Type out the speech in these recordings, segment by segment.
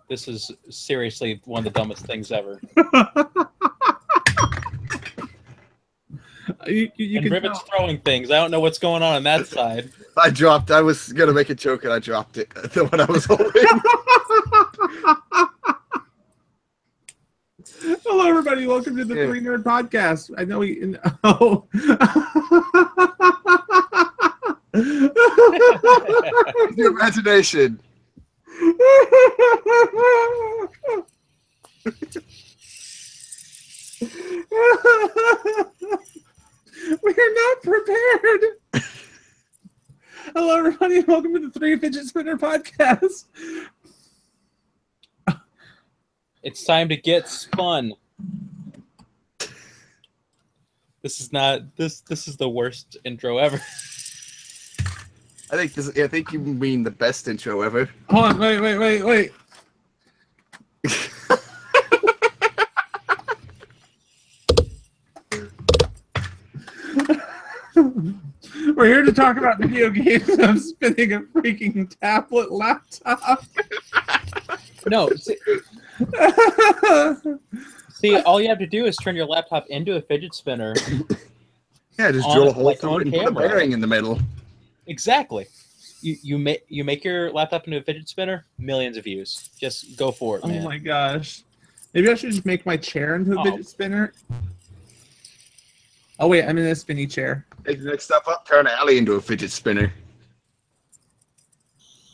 This is seriously one of the dumbest things ever. You and can Ribbit's tell. throwing things. I don't know what's going on that side. I was going to make a joke and I dropped it. The one I was holding. Hello, everybody. Welcome to the Three Nerd Podcast. I know we... Oh. Your imagination. We're not prepared. Hello, everybody. Welcome to the Three Fidget Spinner Podcast. It's time to get spun. This is not this is the worst intro ever. I think you mean the best intro ever. Hold on, wait. We're here to talk about video games. I'm spinning a freaking tablet laptop. No, see, all you have to do is turn your laptop into a fidget spinner. Yeah, just drill a hole like, through on it and put a camera. bearing in the middle. Exactly. You make your laptop into a fidget spinner, millions of views. Just go for it, man. Oh my gosh. Maybe I should just make my chair into a fidget spinner. Oh wait, I'm in a spinny chair. Take the next step up, turn Allie into a fidget spinner.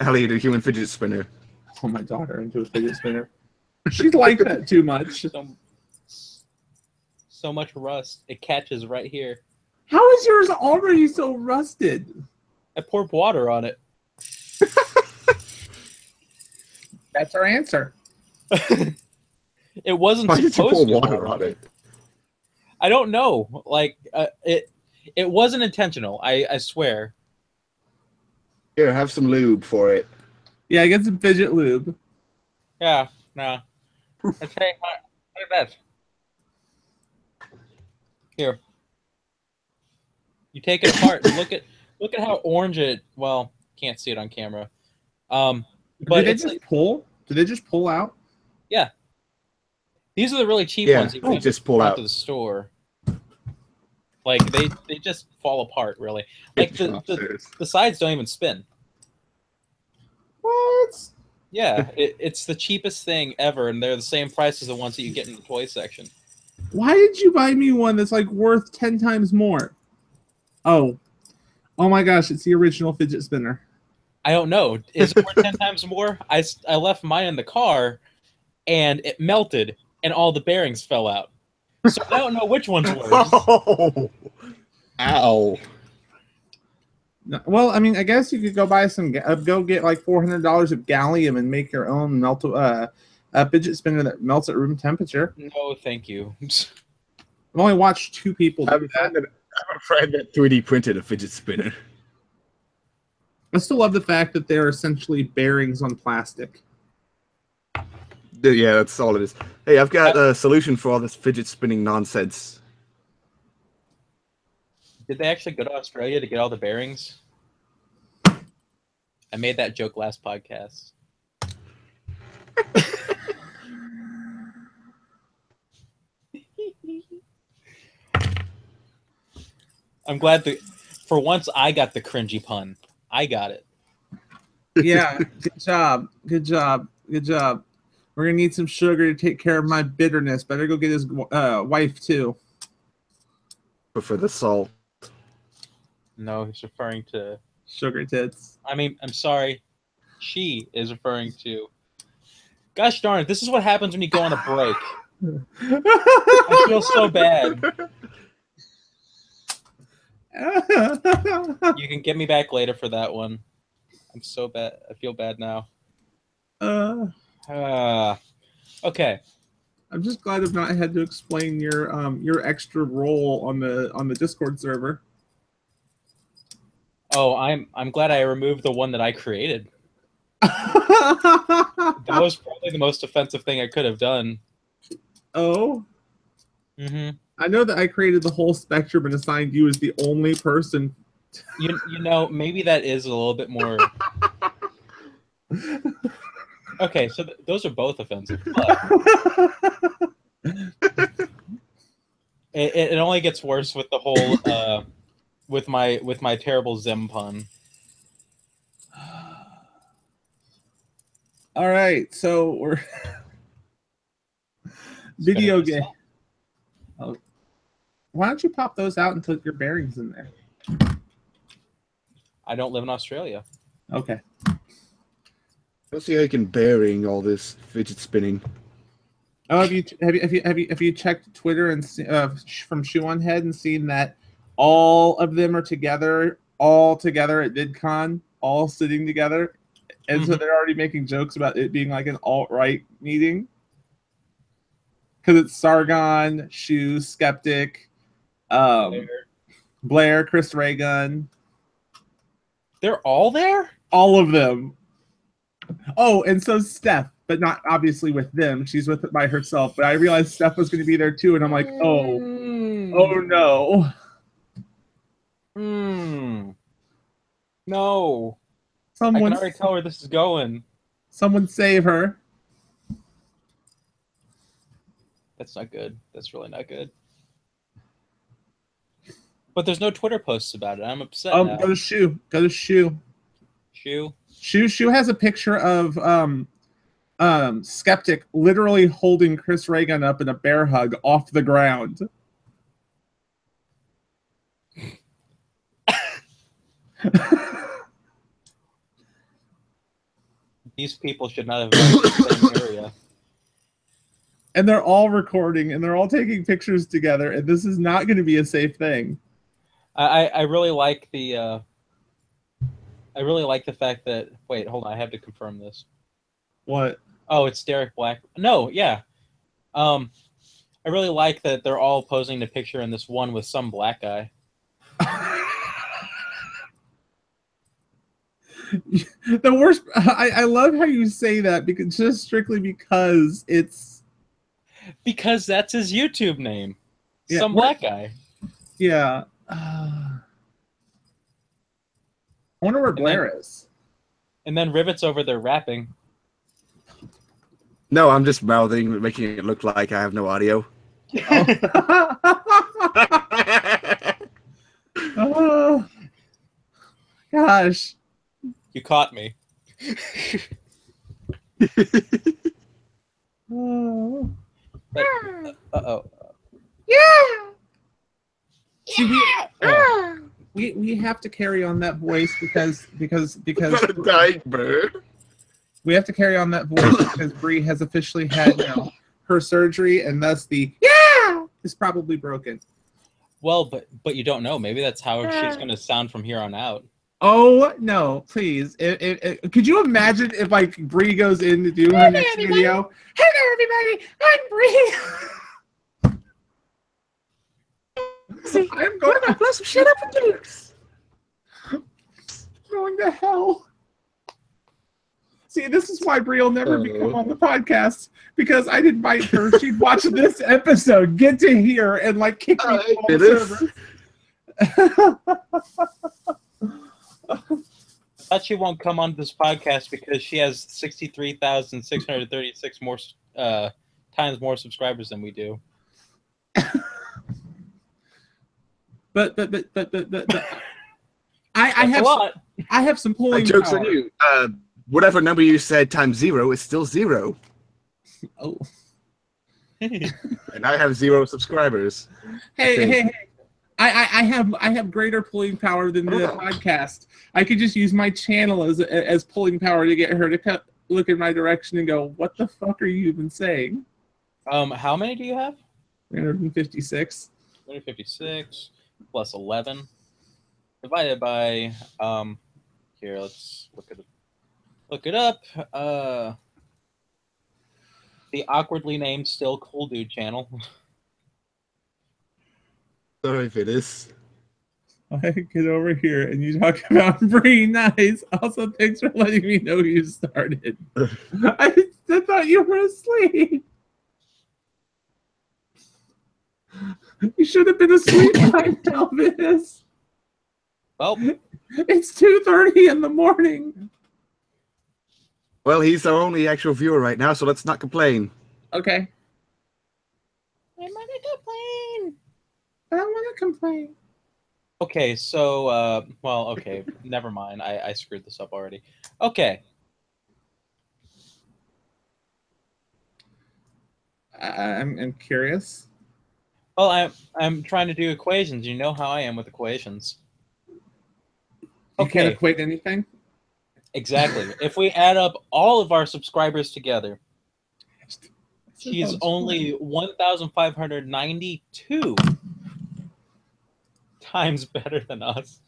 Allie into a human fidget spinner. Oh, my daughter into a fidget spinner. She's like that too much. So much rust. It catches right here. How is yours already so rusted? I poured water on it. That's our answer. It wasn't Why did you supposed pour to water on it? I don't know. Like it wasn't intentional. I swear. Here, have some lube for it. Yeah, get some fidget lube. Yeah, no. Look at that. Here. You take it apart. Look at how orange it. Well, can't see it on camera. But did they just pull? Did they just pull out? Yeah. These are the really cheap ones. Yeah, they just pull out to the store. Like they just fall apart, really. Like the sides don't even spin. What? Yeah, it's the cheapest thing ever, and they're the same price as the ones that you get in the toy section. Why did you buy me one that's like worth 10 times more? Oh my gosh, it's the original fidget spinner. I don't know. Is it worth 10 times more? I left mine in the car, and it melted, and all the bearings fell out. So I don't know which one's worse. Oh. Ow. Well, I mean, I guess you could go buy some, go get like $400 of gallium and make your own fidget spinner that melts at room temperature. No, thank you. I've only watched 2 people do that. I have a friend that 3D printed a fidget spinner. I still love the fact that they're essentially bearings on plastic. Yeah, that's all it is. Hey, I've got a solution for all this fidget spinning nonsense. Did they actually go to Australia to get all the bearings? I made that joke last podcast. I'm glad that for once I got the cringy pun. I got it. Yeah, good job. Good job. Good job. We're going to need some sugar to take care of my bitterness. Better go get his wife, too. But for the salt. No, he's referring to... Sugar tits. I mean, I'm sorry. She is referring to... Gosh darn it, this is what happens when you go on a break. I feel so bad. You can get me back later for that one. I'm so bad. I feel bad now. Okay. I'm just glad I've not had to explain your extra role on the Discord server. Oh, I'm glad I removed the one that I created. That was probably the most offensive thing I could have done. Oh? Mm-hmm. I know that I created the whole spectrum and assigned you as the only person. You know, maybe that is a little bit more... Okay, so those are both offensive. It only gets worse with the whole with my terrible Zim pun. All right, so we're video game. Oh. Why don't you pop those out and put your bearings in there? I don't live in Australia. Okay. Let's see how you can bearing all this fidget spinning. Oh, have you checked Twitter and from Shoe on Head and seen that all of them are all together at VidCon, all sitting together, and so they're already making jokes about it being like an alt-right meeting because it's Sargon, Shoe, Skeptic, Blair, Chris Raygun. They're all there? All of them. Oh, and so Steph, but not obviously with them. She's with it by herself. But I realized Steph was going to be there too, and I'm like, oh no. No. I can already tell where this is going. Someone save her. That's not good. That's really not good. But there's no Twitter posts about it. I'm upset now. Go to Shoe. Go to Shoe. Shoe? Shoe has a picture of Skeptic literally holding Chris Raygun up in a bear hug off the ground. These people should not have been in the same area. And they're all recording and they're all taking pictures together, and this is not going to be a safe thing. I really like the fact that wait, hold on, I have to confirm this. What? Oh, it's Derek Black. No, yeah. I really like that they're all posing the picture in this one with some black guy. The worst. I love how you say that because just strictly because it's that's his YouTube name. Yeah, some black guy. Yeah. I wonder where Blair is. And then Rivet's over there rapping. No, I'm just mouthing, making it look like I have no audio. Oh, gosh. You caught me. Oh. Uh-oh. Yeah. See, we have to carry on that voice because a dying bird. We have to carry on that voice because Bree has officially had her surgery, and thus the is probably broken. Well, but you don't know. Maybe that's how she's going to sound from here on out. Oh no! Please, could you imagine if like Bree goes in to do her next video? Hello, everybody. I'm Bree. I'm going to blow some shit up with Dukes. Going to hell. See, this is why Bree will never become on the podcast, because I'd invite her. She'd watch this episode, get to hear, and like kick me off the server. I thought she won't come on this podcast because she has 63,636 more times more subscribers than we do. But I have some pulling power. Joke's on you. Whatever number you said times 0 is still 0. Oh. And I have 0 subscribers. Hey. I have greater pulling power than the podcast. I could just use my channel as pulling power to get her to look in my direction and go, "What the fuck are you even saying?" How many do you have? 356. 356 plus 11 divided by here. Let's look it up. The awkwardly named Still Cool Dude channel. Sorry if it is. I get over here and you talk about Bree. Nice. Also, thanks for letting me know you started. I thought you were asleep. You should have been asleep when I tell this. Well, it's 2:30 in the morning. Well, he's our only actual viewer right now, so let's not complain. Okay. I'm gonna complain. I don't want to complain. Okay, so well, okay, never mind. I screwed this up already. Okay. I'm curious. Well, I'm trying to do equations. You know how I am with equations. You can't Okay, equate anything. exactly. If we add up all of our subscribers together, she's only 1,592 times better than us.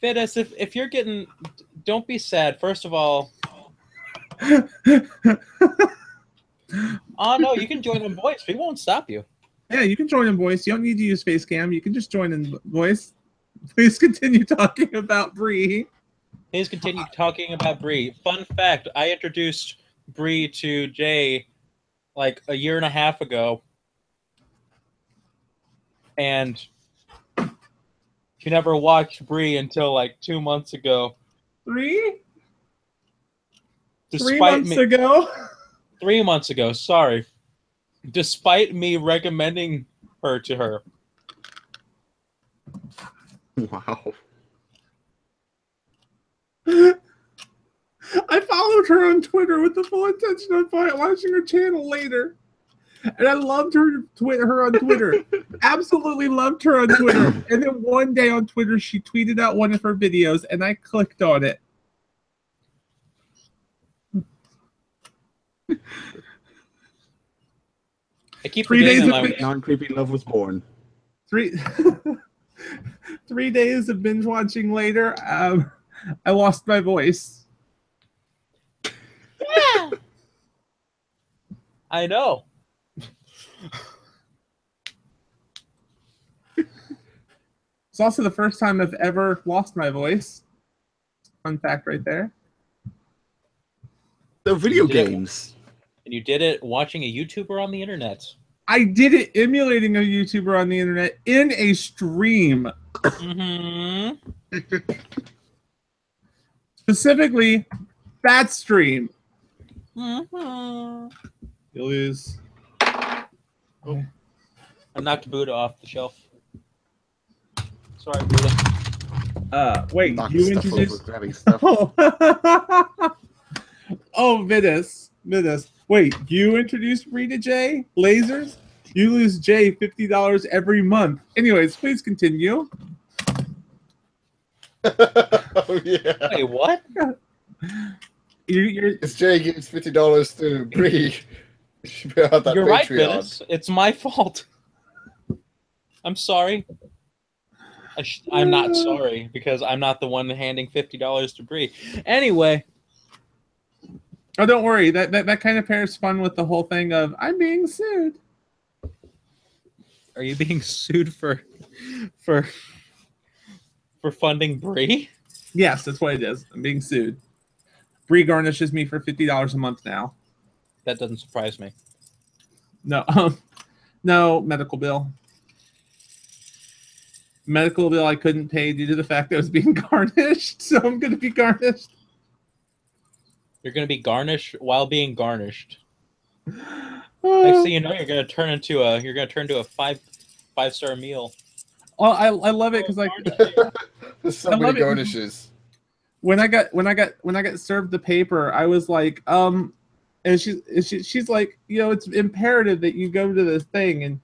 Fiddus, if you're getting, don't be sad. First of all, oh no, you can join in voice. We won't stop you. Yeah, you can join in voice. You don't need to use face cam. You can just join in voice. Please continue talking about Bree. Please continue talking about Bree. Fun fact, I introduced Bree to Jay like a year and a half ago. And she never watched Bree until like 2 months ago. 3 Despite months ago? 3 months ago, sorry. Despite me recommending her to her. Wow. I followed her on Twitter with the full intention of watching her channel later. And I loved her on Twitter. Absolutely loved her on Twitter. And then one day on Twitter, she tweeted out one of her videos, and I clicked on it. I keep 3 days forgetting of my Non-creepy love was born. 3 3 days of binge watching later, I lost my voice. Yeah. I know. It's also the first time I've ever lost my voice. Fun fact right there. The video games. And you did it watching a YouTuber on the internet. I did it emulating a YouTuber on the internet in a stream. Mm-hmm. Specifically, that stream. Mm-hmm. You lose. Oh. I knocked Buddha off the shelf. Sorry, Buddha. Wait, Knock you stuff introduced... over, grabbing stuff. Oh, Vidus. Wait, you introduced Rita J? Lasers? You lose Jay $50 every month. Anyways, please continue. Oh, yeah. Wait, what? It's Jay gives $50 to Bree. You're right, Vidus. It's my fault. I'm sorry. I'm not sorry because I'm not the one handing $50 to Bree. Anyway. Oh, don't worry. That kind of pairs fun with the whole thing of I'm being sued. Are you being sued for funding Bree? Yes, that's what it is. I'm being sued. Bree garnishes me for $50 a month now. That doesn't surprise me. No, no medical bill. Medical bill I couldn't pay due to the fact that I was being garnished, so I'm going to be garnished. You're going to be garnished while being garnished. Next thing you know, you're going to turn into a five-star meal. Well, I love it because There's so many garnishes. When I got served the paper, I was like, and she's like, it's imperative that you go to this thing, and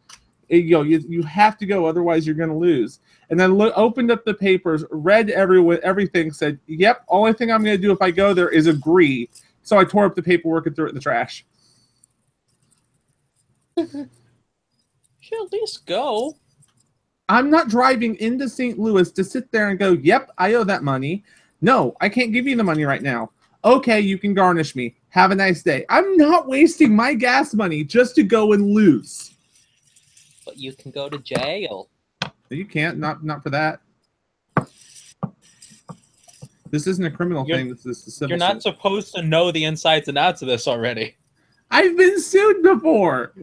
you have to go, otherwise you're gonna lose. And then opened up the papers, read everything, said, yep, only thing I'm gonna do if I go there is agree. So I tore up the paperwork and threw it in the trash. She'll at least go. I'm not driving into St. Louis to sit there and go, yep, I owe that money. No, I can't give you the money right now. Okay, you can garnish me. Have a nice day. I'm not wasting my gas money just to go and lose. But you can go to jail. You can't. Not for that. This isn't a criminal thing. This is a civil You're not suit. supposed to know the insides and outs of this already. I've been sued before.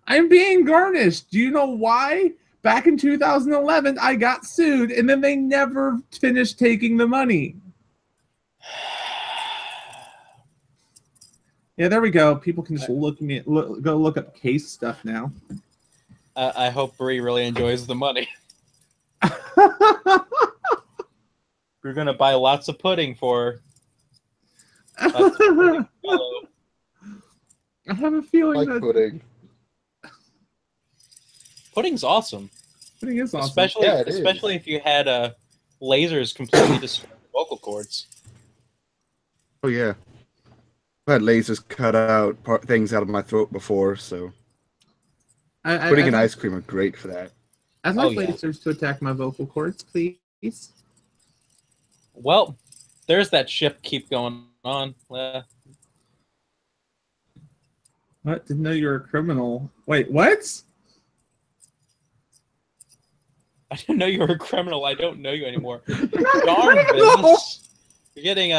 I'm being garnished. Do you know why? Back in 2011, I got sued, and then they never finished taking the money. Yeah, there we go. People can just go look up case stuff now. I hope Bree really enjoys the money. We're gonna buy lots of pudding for her. I have a feeling that pudding. Pudding's awesome. Pudding is awesome. Especially if you had lasers completely destroy the vocal cords. Oh yeah, I've had lasers cut out things out of my throat before, so pudding and ice cream are great for that. I'd like lasers to attack my vocal cords, please. Well, there's that ship keep going on. What? Didn't know you were a criminal. Wait, what? I didn't know you were a criminal. I don't know you anymore. Darn this. You're getting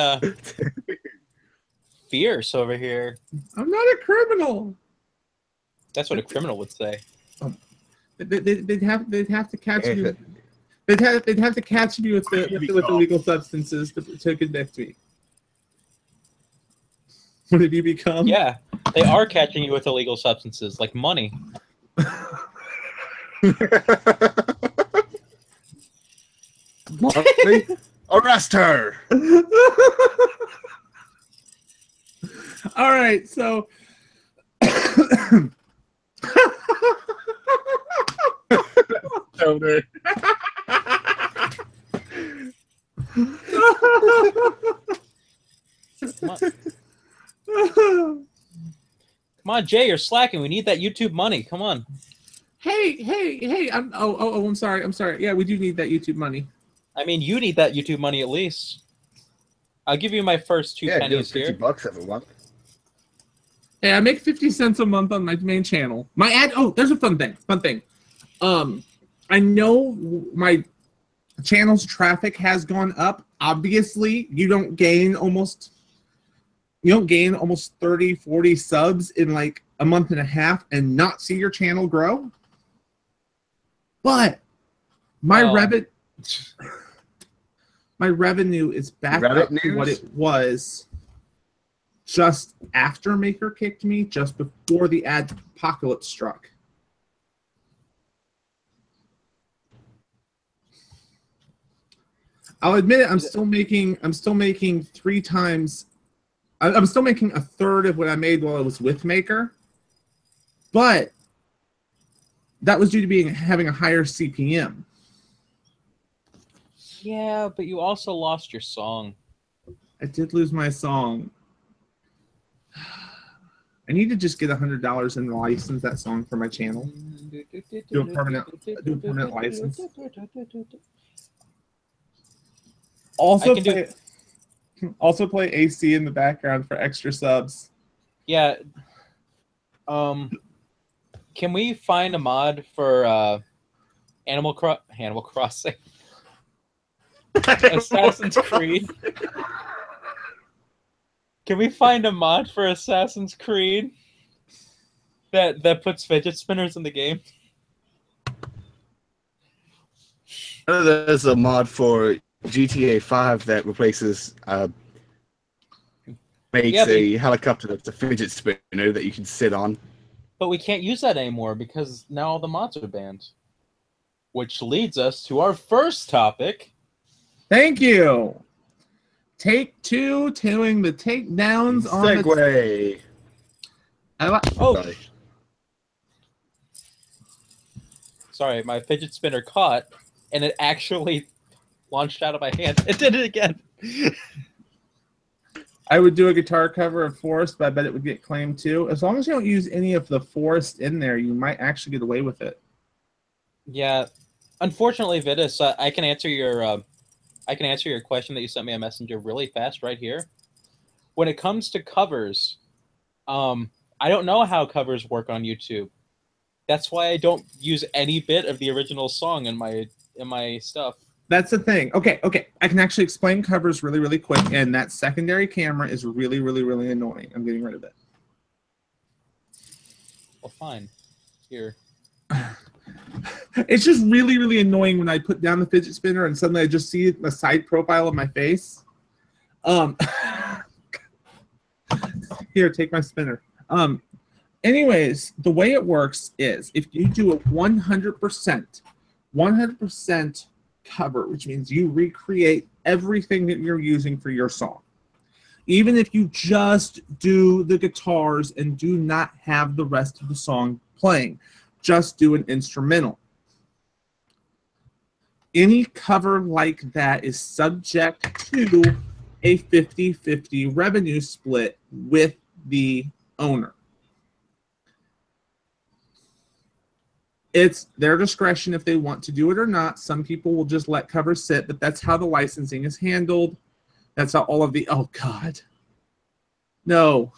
fierce over here. I'm not a criminal. That's what a criminal would say. They'd have to catch you. They'd have to catch me with the illegal substances to convict me. What have you become? Yeah, they are catching you with illegal substances like money. Arrest her! All right, so. Come on, Jay, you're slacking. We need that YouTube money. Come on. Hey! I'm sorry. Yeah, we do need that YouTube money. I mean, you need that YouTube money at least. I'll give you my first 2 pennies here. $50 every month. Hey, I make 50 cents a month on my main channel. My ad. Oh, there's a fun thing. I know my channel's traffic has gone up. Obviously, you don't gain almost 30, 40 subs in like a month and a half and not see your channel grow. But my revenue is back up to what it was just after Maker kicked me, just before the ad apocalypse struck. I'll admit it. I'm still making 3 times. I'm still making a third of what I made while I was with Maker, but that was due to having a higher CPM. Yeah, but you also lost your song. I did lose my song. I need to just get $100 and license that song for my channel. Do a permanent license. Also play AC in the background for extra subs. Yeah. Can we find a mod for Animal Crossing? Assassin's Creed? Can we find a mod for Assassin's Creed that puts fidget spinners in the game? There's a mod for GTA 5 that replaces makes a helicopter that's a fidget spinner that you can sit on. But we can't use that anymore because now all the mods are banned. Which leads us to our first topic. Thank you. Take 2, doing the takedowns on Segway. Sorry, my fidget spinner caught, and it actually launched out of my hand. It did it again. I would do a guitar cover of Forest, but I bet it would get claimed too. As long as you don't use any of the Forest in there, you might actually get away with it. Yeah, unfortunately, Vitus, I can answer your question that you sent me a messenger really fast right here. When it comes to covers, I don't know how covers work on YouTube. That's why I don't use any bit of the original song in my stuff. That's the thing. Okay. I can actually explain covers really, really quick, and that secondary camera is really, really, really annoying. I'm getting rid of it. Well, fine. Here. It's just really, really annoying when I put down the fidget spinner and suddenly I just see the side profile of my face. Here, take my spinner. Anyways, the way it works is if you do a 100% cover, which means you recreate everything that you're using for your song. Even if you just do the guitars and do not have the rest of the song playing, just do an instrumental. Any cover like that is subject to a 50-50 revenue split with the owner. It's their discretion if they want to do it or not. Some people will just let covers sit, but that's how the licensing is handled. That's how all of the, oh God. No.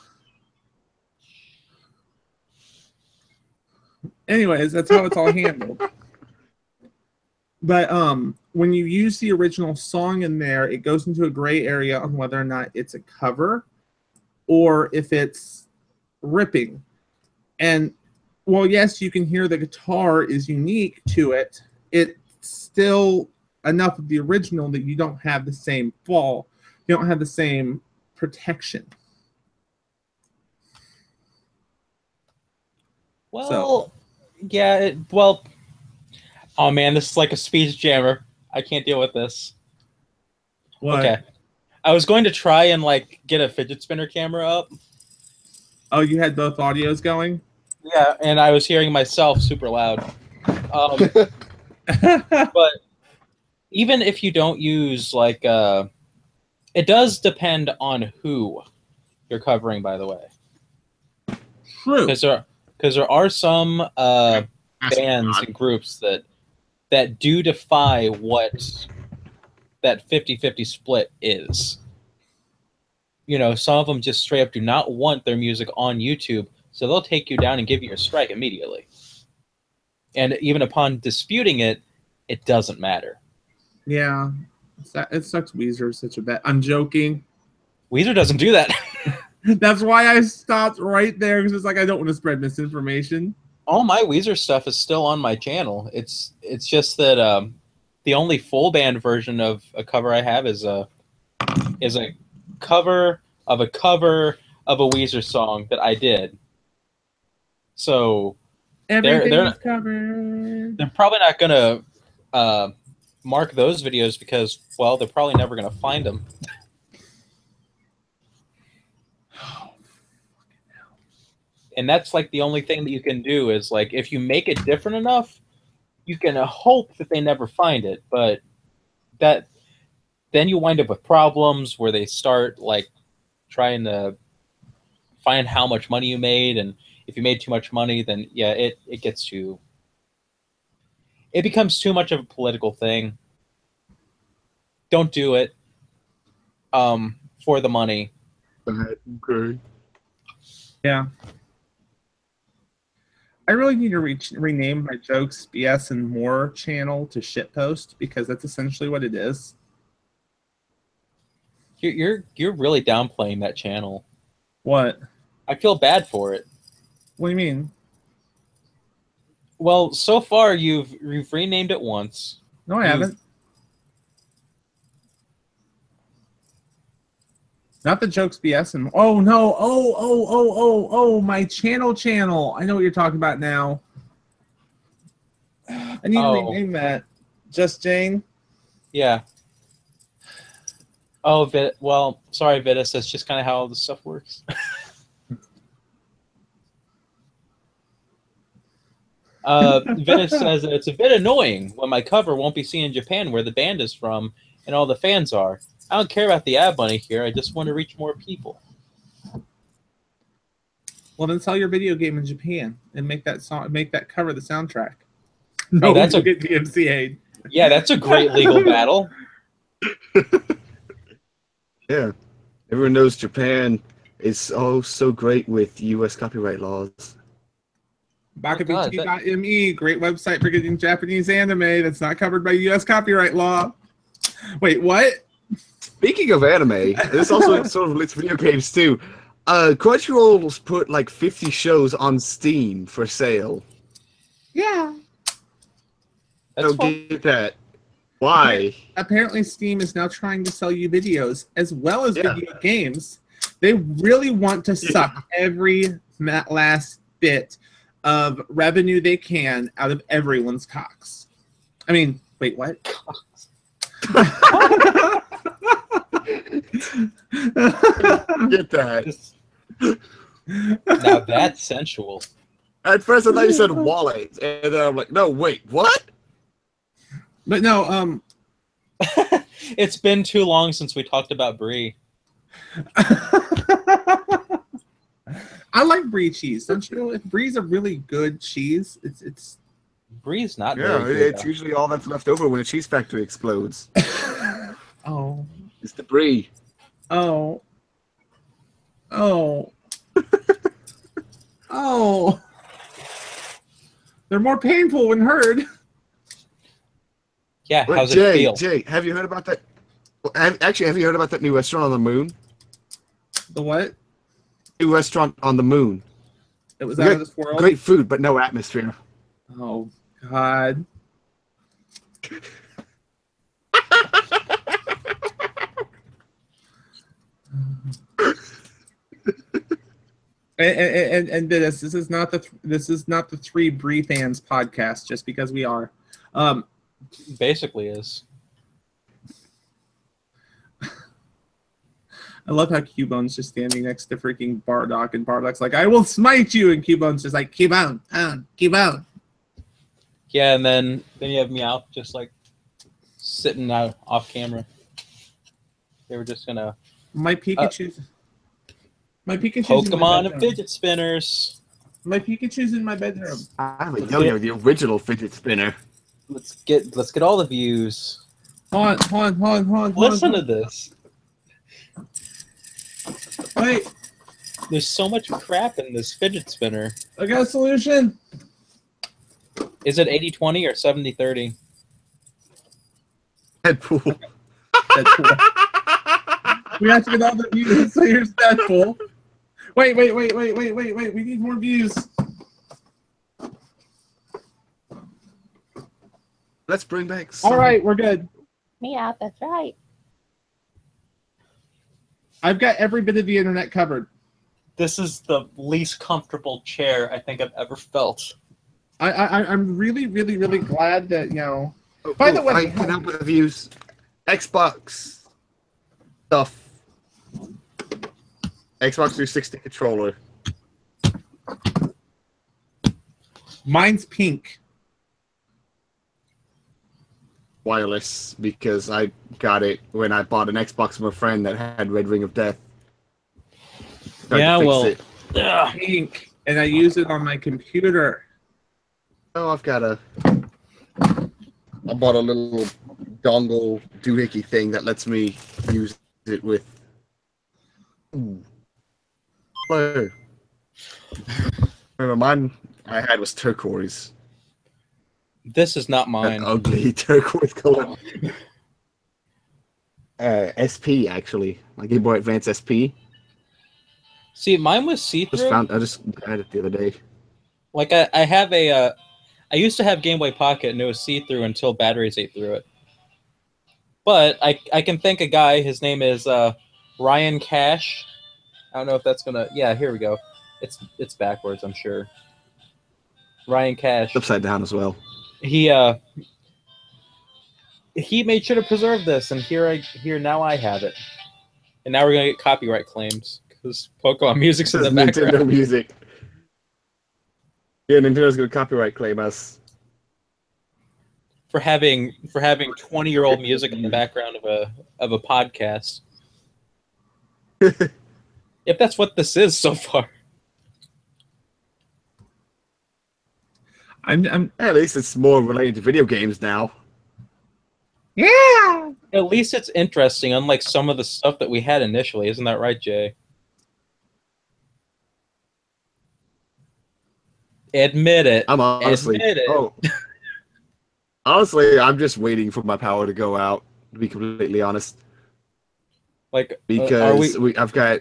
Anyways, that's how it's all handled. But when you use the original song in there, it goes into a gray area on whether or not it's a cover or if it's ripping. And well, yes, you can hear the guitar is unique to it. It's still enough of the original that you don't have the same fall. You don't have the same protection. Well, yeah, well, oh man, this is like a speech jammer. I can't deal with this. What? Okay. I was going to try and like get a fidget spinner camera up. Oh, you had both audios going? Yeah, and I was hearing myself super loud. But even if you don't use like, it does depend on who you're covering, by the way. True. Because there are some bands and groups that do defy what that 50-50 split is. You know, some of them just straight up do not want their music on YouTube, so they'll take you down and give you a strike immediately. And even upon disputing it, it doesn't matter. Yeah. It sucks Weezer is such a bad... I'm joking. Weezer doesn't do that. That's why I stopped right there, because it's like I don't want to spread misinformation. All my Weezer stuff is still on my channel. It's just that the only full band version of a cover I have is a cover of a Weezer song that I did. So they're probably not gonna mark those videos because, well, they're probably never gonna find them. And that's like the only thing that you can do is like if you make it different enough, you can hope that they never find it. But then you wind up with problems where they start like trying to find how much money you made, and if you made too much money, then yeah, it becomes too much of a political thing. Don't do it for the money. Okay. Yeah. I really need to rename my Jokes, BS, and More channel to Shitpost, because that's essentially what it is. You're really downplaying that channel. What? I feel bad for it. What do you mean? Well, so far you've renamed it once. No, I haven't. Not the Jokes, BS, and oh no! Oh! My channel! I know what you're talking about now. I need to rename that. Just Jane. Yeah. Oh, well, sorry, Vitus. That's just kind of how all this stuff works. Vitus says that it's a bit annoying when my cover won't be seen in Japan, where the band is from and all the fans are. I don't care about the ad money here. I just want to reach more people. Well, then sell your video game in Japan and make that cover the soundtrack. No, that's a get DMCA'd. Yeah, that's a great legal battle. Yeah, everyone knows Japan is so great with U.S. copyright laws. Bakabichi.me, great website for getting Japanese anime that's not covered by U.S. copyright law. Wait, what? Speaking of anime, this also sort of relates to video games too. Crunchyroll's put like 50 shows on Steam for sale. Yeah. Don't get that. Why? Apparently, Steam is now trying to sell you videos as well as video games. They really want to suck every last bit of revenue they can out of everyone's cocks. I mean, wait, what? Get that. Now that's sensual. At first I thought you said wallet, and then I'm like, no, wait, what? But no, it's been too long since we talked about brie. I like brie cheese. Don't you know? If brie's a really good cheese, it's brie's not. Yeah, very good, it's usually all that's left over when a cheese factory explodes. Oh, it's the brie. Oh. Oh. They're more painful when heard. Yeah, wait, how's it feel? Jay, have you heard about that? Actually, have you heard about that new restaurant on the moon? The what? New restaurant on the moon. It was out of this world? Great food, but no atmosphere. Oh, God. And this is not the Three Brie Fans podcast just because we are. Basically is. I love how Cubone's just standing next to freaking Bardock, and Bardock's like, "I will smite you," and Cubone's just like, "Cubone, Cubone." Yeah, and then you have Meowth just like sitting out off camera. They were just gonna. My Pikachu's. My Pikachu's Pokemon and fidget spinners. My Pikachu's in my bedroom. I have a yo-yo, the original fidget spinner. Let's get all the views. Hold on. Listen to this. Wait. There's so much crap in this fidget spinner. I got a solution. Is it 80-20 or 70-30? Deadpool. We have to get all the views, so here's Deadpool. Wait. We need more views. Let's bring back some... All right, we're good. Yeah, that's right. I've got every bit of the internet covered. This is the least comfortable chair I think I've ever felt. I'm really glad that, you know... By the way... I can help with the views. Xbox stuff. Xbox 360 controller. Mine's pink. Wireless, because I got it when I bought an Xbox from a friend that had Red Ring of Death. Yeah, well, pink, and I use it on my computer. Oh, I bought a little dongle doohickey thing that lets me use it with. Hello. Remember, mine I had was turquoise. This is not mine. An ugly turquoise color. SP actually, my Game Boy Advance SP. See, mine was see-through. I just had it the other day. Like I have a, I used to have Game Boy Pocket and it was see-through until batteries ate through it. But I can thank a guy. His name is Ryan Cash. I don't know if that's gonna. Yeah, here we go. It's backwards, I'm sure. Ryan Cash. It's upside down as well. He made sure to preserve this, and here now I have it. And now we're gonna get copyright claims because Pokemon music's in the background. Nintendo music. Yeah, Nintendo's gonna copyright claim us for having 20-year-old music in the background of a podcast. If that's what this is so far. At least it's more related to video games now. Yeah. At least it's interesting, unlike some of the stuff that we had initially. Isn't that right, Jay? Admit it. I'm honestly. Admit it. Oh. Honestly, I'm just waiting for my power to go out. To be completely honest. Like because we've got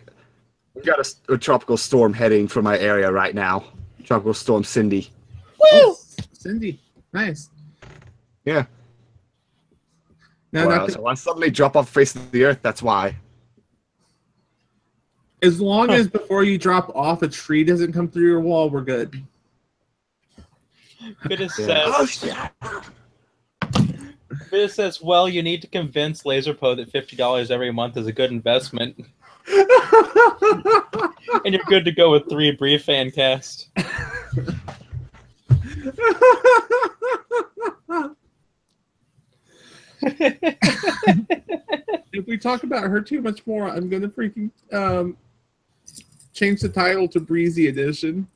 a tropical storm heading for my area right now. Tropical storm Cindy. Woo! Cindy. Nice. Yeah. No, well, so I suddenly drop off the face of the earth, that's why. As long as before you drop off a tree doesn't come through your wall, we're good. It says, well, you need to convince Lazrpo that $50 every month is a good investment. And you're good to go with 3 brief fan casts. If we talk about her too much more, I'm gonna freaking change the title to Breezy Edition.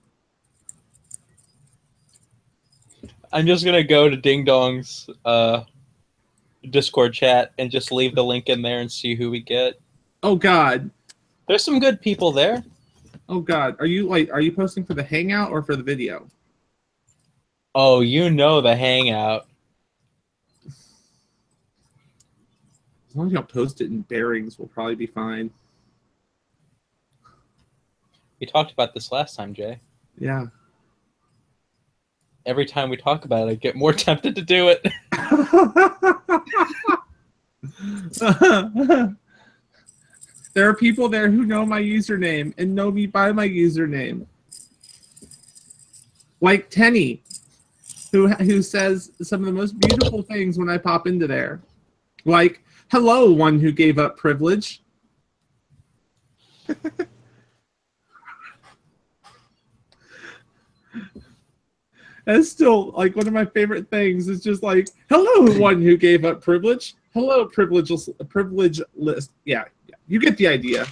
I'm just gonna go to Ding Dong's Discord chat and just leave the link in there and see who we get. Oh God, there's some good people there. Oh God, are you posting for the Hangout or for the video? Oh, you know the Hangout. As long as you don't post it in bearings, we'll probably be fine. We talked about this last time, Jay. Yeah. Every time we talk about it, I get more tempted to do it. There are people there who know my username and know me by my username. Like Tenny, who says some of the most beautiful things when I pop into there. Like, hello, one who gave up privilege. That's still like one of my favorite things. It's just like, hello, one who gave up privilege. Hello, privilege list. Yeah, you get the idea.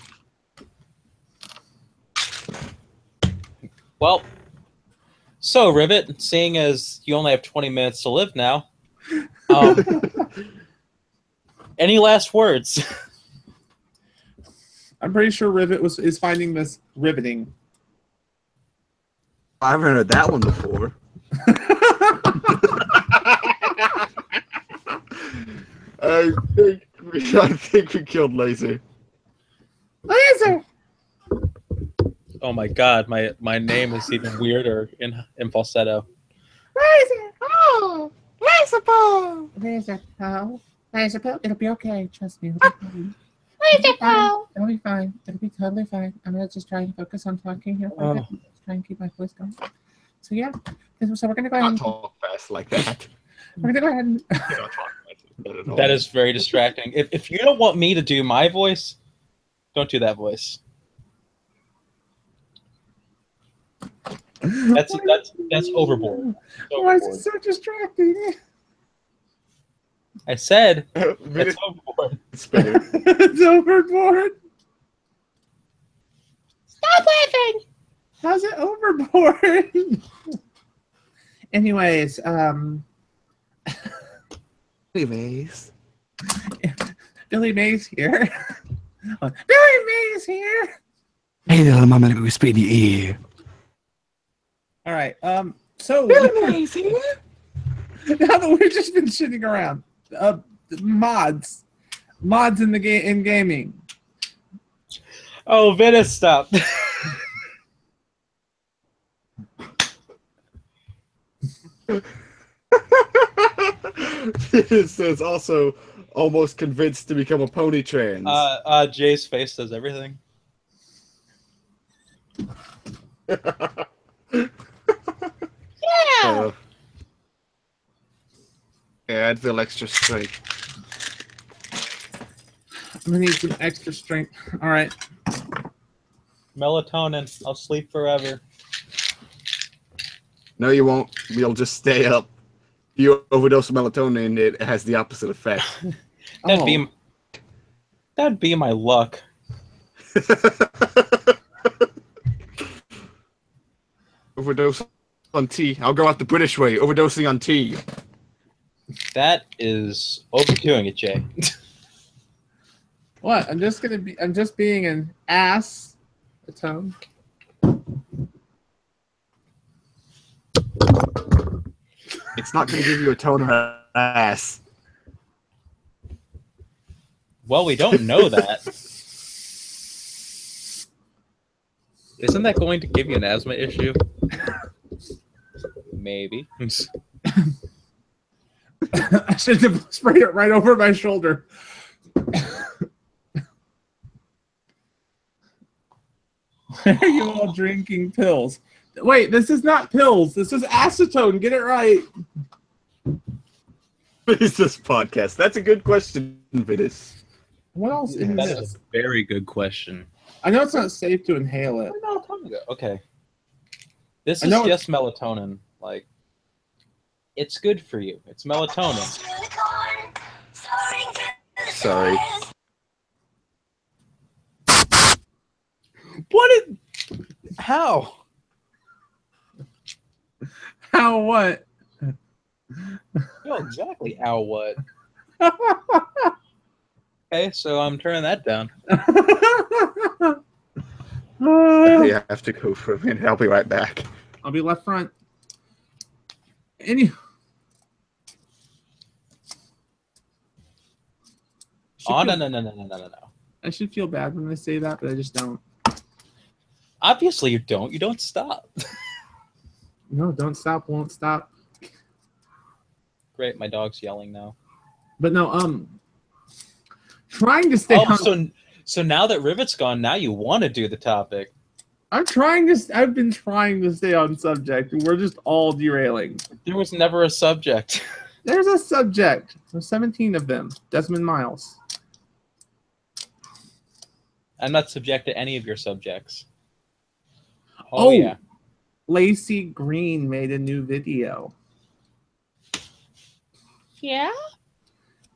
Well, so Rivet, seeing as you only have 20 minutes to live now, any last words? I'm pretty sure Rivet is finding this riveting. I haven't heard that one before. I think we killed Laser. Laser! Oh my God, my name is even weirder in falsetto. Laser! Oh! Lazrpo! Lazrpo. Lazrpo. It'll be okay. Trust me. It'll be fine. Lazrpo! It'll be fine. It'll be totally fine. I'm gonna just try and focus on talking here for a bit. Just try and keep my voice going. So yeah. So we're gonna go ahead and talk fast like that. We're gonna go ahead and That is very distracting. If you don't want me to do my voice, don't do that voice. That's overboard. Why is it so distracting? I said it's overboard. It's better. It's overboard. Stop laughing. How's it overboard? Anyways, Billy Mays here. Billy Mays here. Hey there, I'm gonna whisper in your ear. All right. So Billy Mays here. Now that we've just been shitting around, mods in the game in gaming. Oh, Venice, stop. It says also almost convinced to become a pony trans. Jay's face does everything. Yeah. Yeah, I'd feel extra strength. I'm gonna need some extra strength. All right. Melatonin. I'll sleep forever. No, you won't. You'll just stay up. If you overdose melatonin, it has the opposite effect. That'd be my luck. Overdose on tea. I'll go out the British way. Overdosing on tea. That is overdoing it, Jay. What? I'm just being an ass. A tone. It's not going to give you a tone of ass. Well, we don't know that. Isn't that going to give you an asthma issue? Maybe. I should have sprayed it right over my shoulder. Why are you all drinking pills? Wait, this is not pills. This is acetone. Get it right. What is this podcast? That's a good question, Vitus. What else is That this? is a very good question. I know it's not safe to inhale it. Okay. This is just melatonin. Like, it's good for you. It's melatonin. Sorry. What is... How? How what? No, exactly how what. Okay, so I'm turning that down. I have to go for a minute. I'll be right back. I'll be left front. Oh, no. I should feel bad when I say that, but I just don't. Obviously you don't. You don't stop. No, don't stop, won't stop. Great, my dog's yelling now. But no, trying to stay on... So now that Rivet's gone, now you want to do the topic. I've been trying to stay on subject, and we're just all derailing. There was never a subject. There's a subject. There's 17 of them. Desmond Miles. I'm not subject to any of your subjects. Oh yeah. Lacey Green made a new video. Yeah?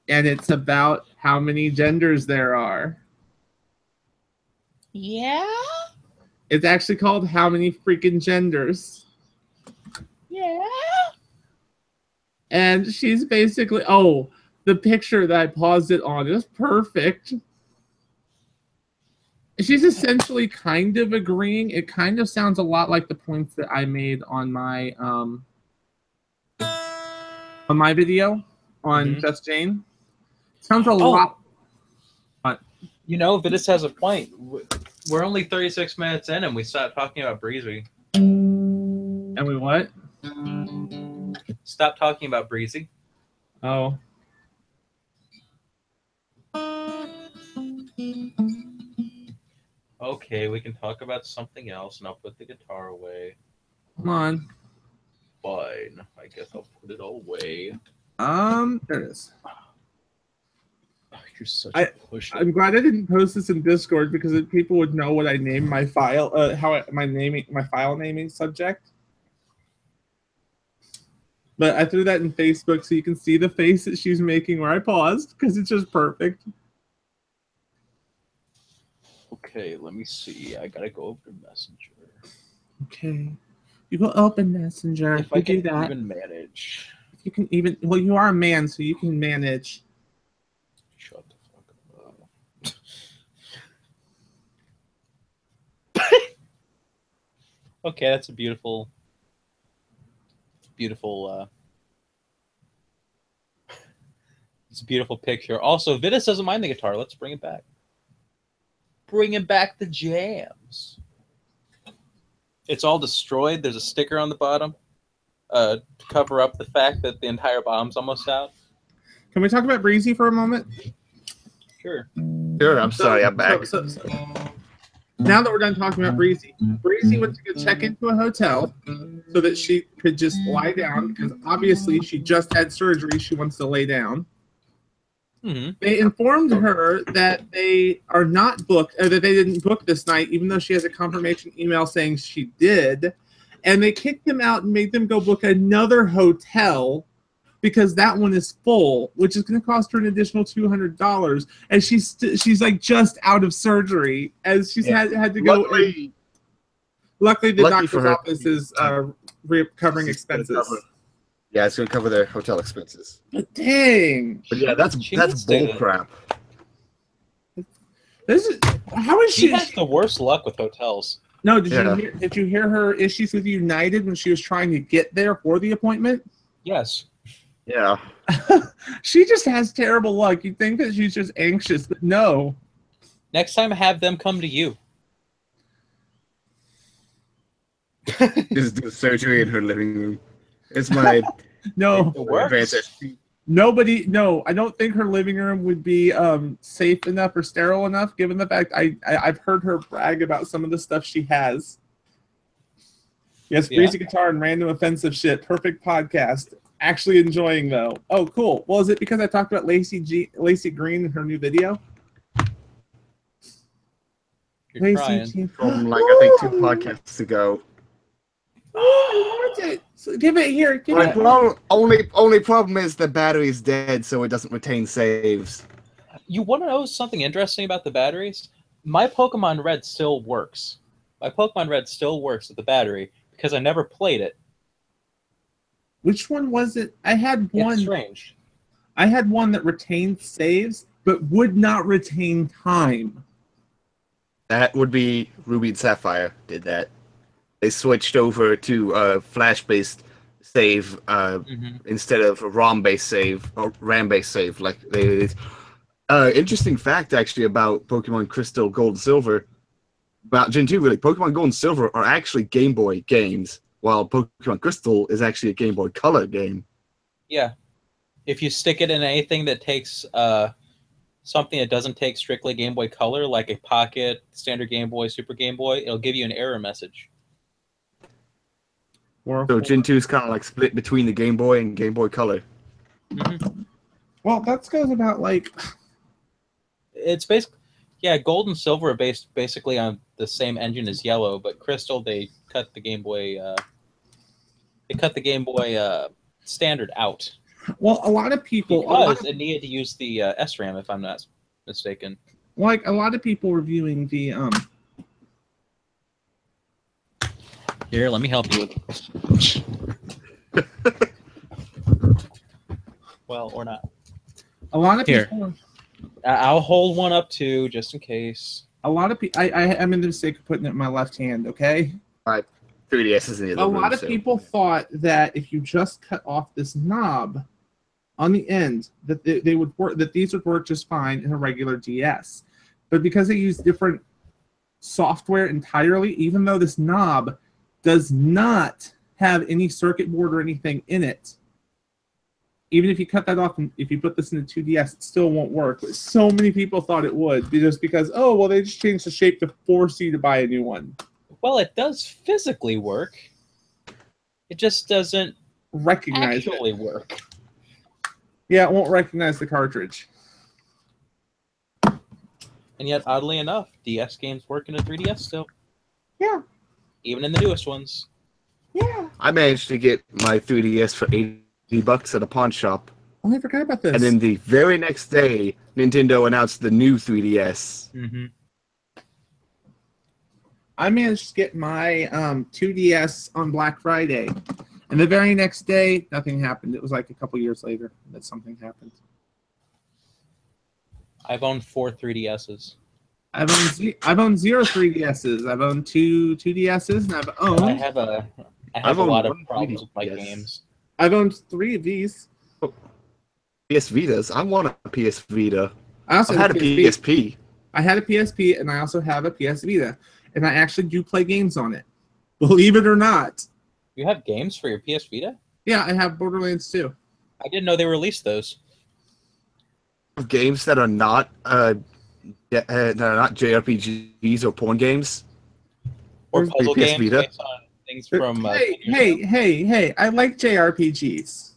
And it's about how many genders there are. Yeah? It's actually called How Many Freaking Genders. Yeah? And she's basically... Oh, the picture that I paused it on is perfect. She's essentially kind of agreeing. It kind of sounds a lot like the points that I made on my video on Just Jane. Sounds a lot. You know, Vitus has a point. We're only 36 minutes in, and we stopped talking about Breezy. And we what? Stop talking about Breezy. Oh. Okay, we can talk about something else, and I'll put the guitar away. Come on. Fine. I guess I'll put it away. There it is. Oh, you're such a pusher. I'm glad I didn't post this in Discord because people would know what I named my file, my file naming subject. But I threw that in Facebook so you can see the face that she's making where I paused because it's just perfect. Okay, let me see. I gotta go open Messenger. Okay, you go open Messenger. If I can even manage. If you can even, well, you are a man, so you can manage. Shut the fuck up. Okay, that's a beautiful. It's a beautiful picture. Also, Vitus doesn't mind the guitar. Let's bring it back. Bringing back the jams. It's all destroyed. There's a sticker on the bottom to cover up the fact that the entire bottom's almost out. Can we talk about Breezy for a moment? Sure. Sure, I'm sorry, I'm back. Now that we're done talking about Breezy, Breezy went to go check into a hotel so that she could just lie down because obviously she just had surgery. She wants to lay down. Mm-hmm. They informed her that they are not booked, or that they didn't book this night, even though she has a confirmation email saying she did. And they kicked them out and made them go book another hotel because that one is full, which is going to cost her an additional $200. And she's like just out of surgery, as she's had to go. Luckily, the doctor's office is covering expenses. Yeah, it's going to cover their hotel expenses. But dang. But yeah, that's bull crap. How is she? She has the worst luck with hotels. No, did you hear her issues with United when she was trying to get there for the appointment? Yes. Yeah. She just has terrible luck. You'd think that she's just anxious, but no. Next time, have them come to you. Just do surgery in her living room. It's my No. It works. Nobody, no, I don't think her living room would be safe enough or sterile enough, given the fact I've heard her brag about some of the stuff she has. Yes, greasy guitar and random offensive shit. Perfect podcast. Actually enjoying though. Oh, cool. Well, is it because I talked about Lacey Green in her new video? You're trying. From like I think 2 podcasts ago. Oh, I want it. So give it here. Give it. Well, only problem is the battery's dead, so it doesn't retain saves. You want to know something interesting about the batteries? My Pokemon Red still works. My Pokemon Red still works with the battery because I never played it. Which one was it? I had one. It's strange. I had one that retained saves, but would not retain time. That would be Ruby and Sapphire did that. They switched over to flash-based save instead of a ROM-based save or RAM-based save. Like they, interesting fact actually about Pokemon Crystal, Gold, and Silver. About Gen 2, really, Pokemon Gold and Silver are actually Game Boy games, while Pokemon Crystal is actually a Game Boy Color game. Yeah, if you stick it in anything that takes something that doesn't take strictly Game Boy Color, like a Pocket, Standard Game Boy, Super Game Boy, it'll give you an error message. So Gen 2 is kind of like split between the Game Boy and Game Boy Color. Well, that goes about like... It's basically... Yeah, Gold and Silver are based basically on the same engine as Yellow, but Crystal, they cut the Game Boy... Standard out. Well, a lot of people... Because it needed to use the SRAM, if I'm not mistaken. Like, a lot of people reviewing the... Here, let me help you with it. Well, or not. A lot of people... I'll hold one up too, just in case. A lot of people... I'm in the mistake of putting it in my left hand, okay? 3DS is in the other room, A lot of people thought that if you just cut off this knob on the end, that they would work, that these would work just fine in a regular DS. But because they use different software entirely, even though this knob does not have any circuit board or anything in it, even if you cut that off and if you put this in a 2DS, it still won't work. But so many people thought it would, just because, oh, well, they just changed the shape to force you to buy a new one. Well, it does physically work. It just doesn't actually work. Yeah, it won't recognize the cartridge. And yet, oddly enough, DS games work in a 3DS still. Yeah. Even in the newest ones. Yeah. I managed to get my 3DS for $80 at a pawn shop. Oh, I forgot about this. And then the very next day, Nintendo announced the new 3DS. Mm-hmm. I managed to get my 2DS on Black Friday. And the very next day, nothing happened. It was like a couple years later that something happened. I've owned 4 3DSs. I've owned 0 3DSs. I've owned 2 2DSs, and I've owned... I have a lot of problems with my games. I've owned 3 of these. PS Vitas. I want a PS Vita. I also had a PSP. I had a PSP, and I also have a PS Vita. And I actually do play games on it. Believe it or not. You have games for your PS Vita? Yeah, I have Borderlands 2. I didn't know they released those. Games that are not JRPGs or porn games. Or puzzle PS games Vita. based on things from... Hey, I like JRPGs.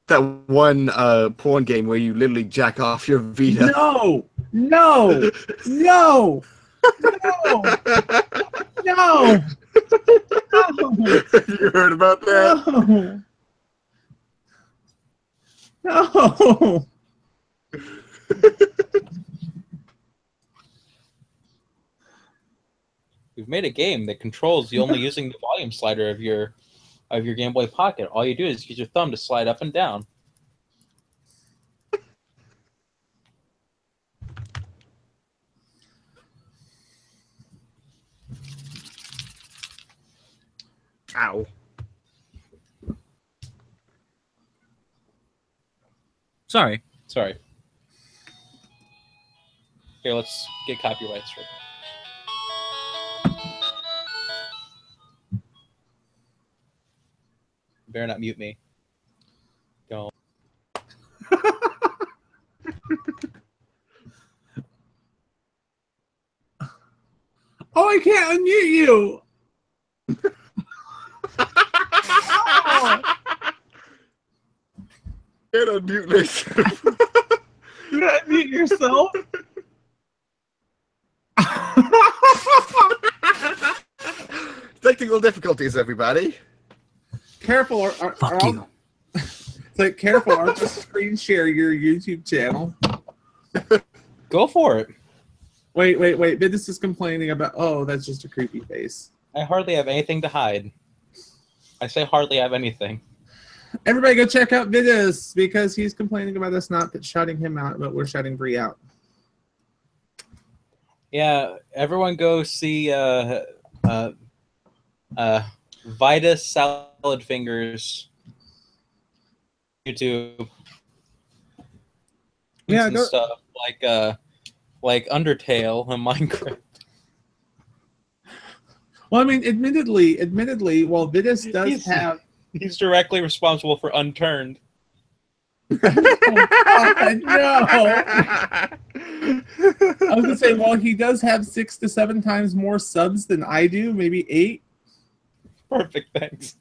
That one porn game where you literally jack off your Vita. No! No! No! No! No! You heard about that? No! We've made a game that controls you only using the volume slider of your Game Boy Pocket. All you do is use your thumb to slide up and down. Ow. Sorry. Here, let's get copyright straight. better not mute me. Don't. Oh, I can't unmute you. Oh. Can't unmute myself. You gotta unmute yourself. Technical difficulties, everybody. Careful, Fuck you. It's like, careful, I'll just screen share your YouTube channel. Go for it. Wait. This is complaining about, oh, that's just a creepy face. I hardly have anything to hide. I say hardly have anything. Everybody go check out Vidus because he's complaining about us not shouting him out, but we're shouting Bree out. Yeah, everyone go see Vitus Salad Fingers YouTube. Yeah, and stuff like Undertale and Minecraft. Well, I mean, admittedly, while Vidus does have, he's directly responsible for Unturned. Oh, no. I was gonna say, well, he does have 6 to 7 times more subs than I do, maybe 8. Perfect, thanks.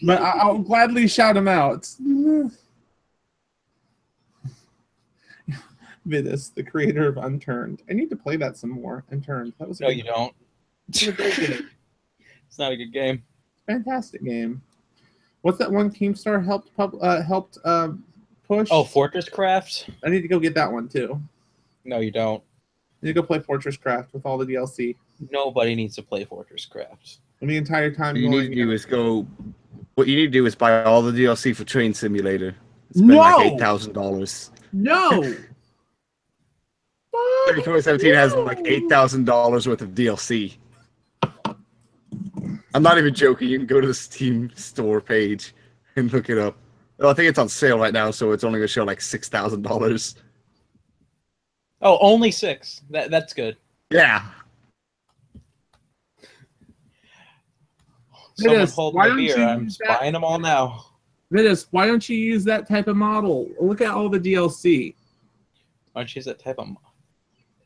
But I'll gladly shout him out. Vidus, the creator of Unturned. I need to play that some more. Unturned. That was no, you don't. It's a great game. It's not a good game. Fantastic game. What's that one Keemstar helped push? Oh, Fortress Craft? I need to go get that one too. No, you don't. I need to go play Fortress Craft with all the DLC. Nobody needs to play Fortress Craft. And the entire time What you need to do is go. What you need to do is buy all the DLC for Train Simulator. Spend No! like $8,000. No! 2017 has like $8,000 worth of DLC. I'm not even joking. You can go to the Steam store page and look it up. Well, I think it's on sale right now, so it's only going to show like $6,000. Oh, only 6. That's good. Yeah. Someone hold my beer. I'm buying them all now. Vidus, why don't you use that type of model? Look at all the DLC. Why don't you use that type of model?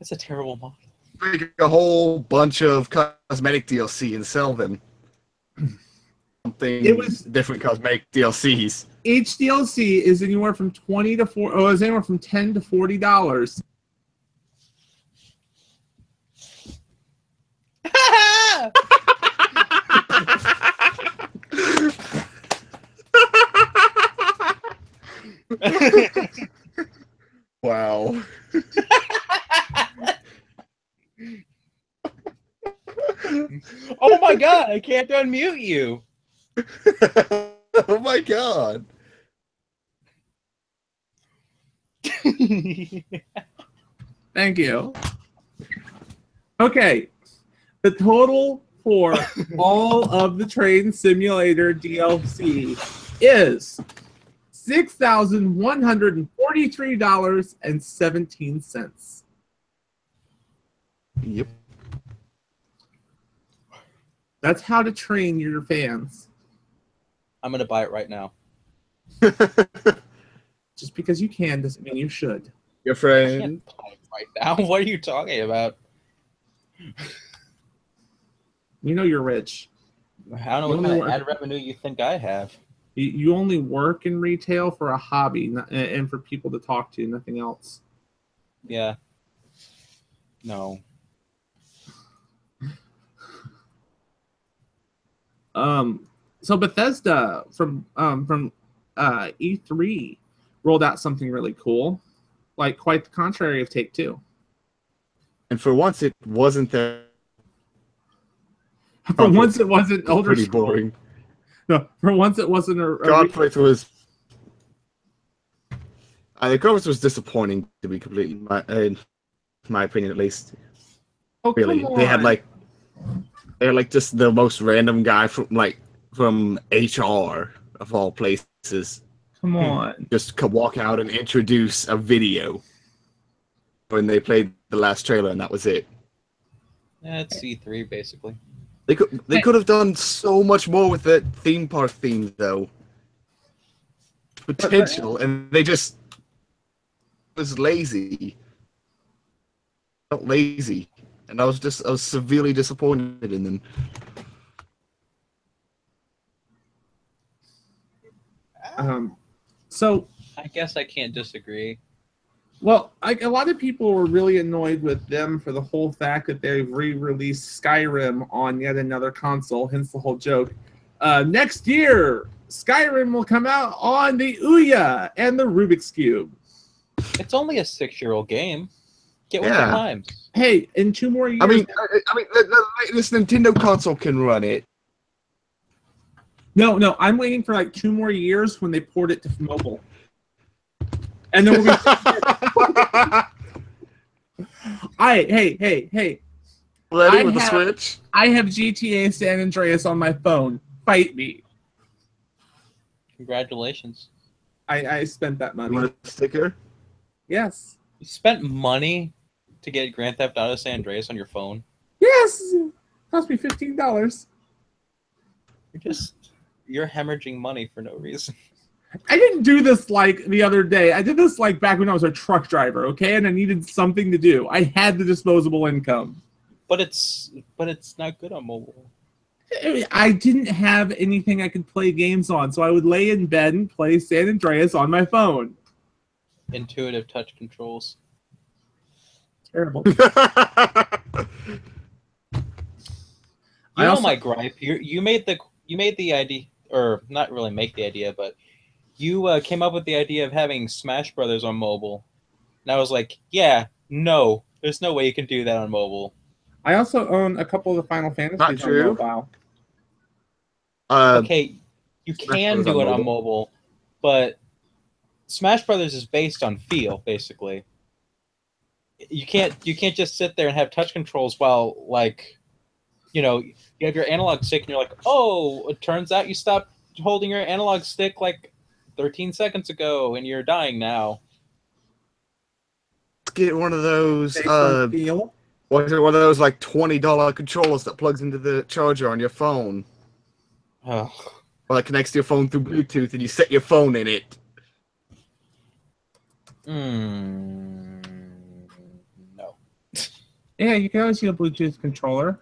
That's a terrible model. Make a whole bunch of cosmetic DLC and sell them. Something different cosmetic DLCs. Each DLC is anywhere from $20 to $40. Oh, is anywhere from $10 to $40. Wow. Oh my god, I can't unmute you. Oh my god. Thank you. Okay. The total for all of the Train Simulator DLC is $6,143.17. Yep. That's how to train your fans. I'm gonna buy it right now. Just because you can doesn't mean you should. Your I friend. can't buy it right now. What are you talking about? You know you're rich. I don't know what kind of ad revenue you think I have. You only work in retail for a hobby and for people to talk to, nothing else. Yeah. No. So Bethesda from E3 rolled out something really cool, like quite the contrary of Take-Two. And for once, it wasn't the. For once, it wasn't Elder Pretty Scrolls. boring. No, for once, it wasn't a Godfrey was. The Godfrey was disappointing, to be completely, in my opinion, at least. Oh, Really, come on. they had like just the most random guy from HR of all places. Come on. Just could walk out and introduce a video when they played the last trailer, and that was it. Yeah, it's C3 basically. They could have done so much more with that theme park theme though. Potential, and they just was lazy. Felt lazy, and I was severely disappointed in them. So I guess I can't disagree. Well, a lot of people were really annoyed with them for the whole fact that they re-released Skyrim on yet another console, hence the whole joke. Next year, Skyrim will come out on the Ouya and the Rubik's Cube. It's only a 6-year-old game. Get with the times. Hey, in 2 more years... I mean, the latest Nintendo console can run it. No, I'm waiting for like 2 more years when they port it to mobile. And then we'll be... Hey. Ready with the Switch? I have GTA San Andreas on my phone. Fight me. Congratulations. I spent that money. You want a sticker? Yes. You spent money to get Grand Theft Auto San Andreas on your phone? Yes! It cost me $15. You're hemorrhaging money for no reason. I didn't do this like the other day. I did this like back when I was a truck driver, okay? And I needed something to do. I had the disposable income. But it's not good on mobile. I didn't have anything I could play games on, so I would lay in bed and play San Andreas on my phone. Intuitive touch controls. Terrible. My gripe. You made the idea, or not really make the idea, but you came up with the idea of having Smash Brothers on mobile. And I was like, yeah, no, there's no way you can do that on mobile. I also own a couple of the Final Fantasies on mobile. Okay, you can do it on mobile, but Smash Brothers is based on feel, basically. You can't just sit there and have touch controls while, like, you have your analog stick and you're like, oh, it turns out you stopped holding your analog stick like 13 seconds ago and you're dying now. Get one of those one of those like $20 controllers that plugs into the charger on your phone. Oh. Or that connects to your phone through Bluetooth and you set your phone in it. No. Yeah, you can always use a Bluetooth controller.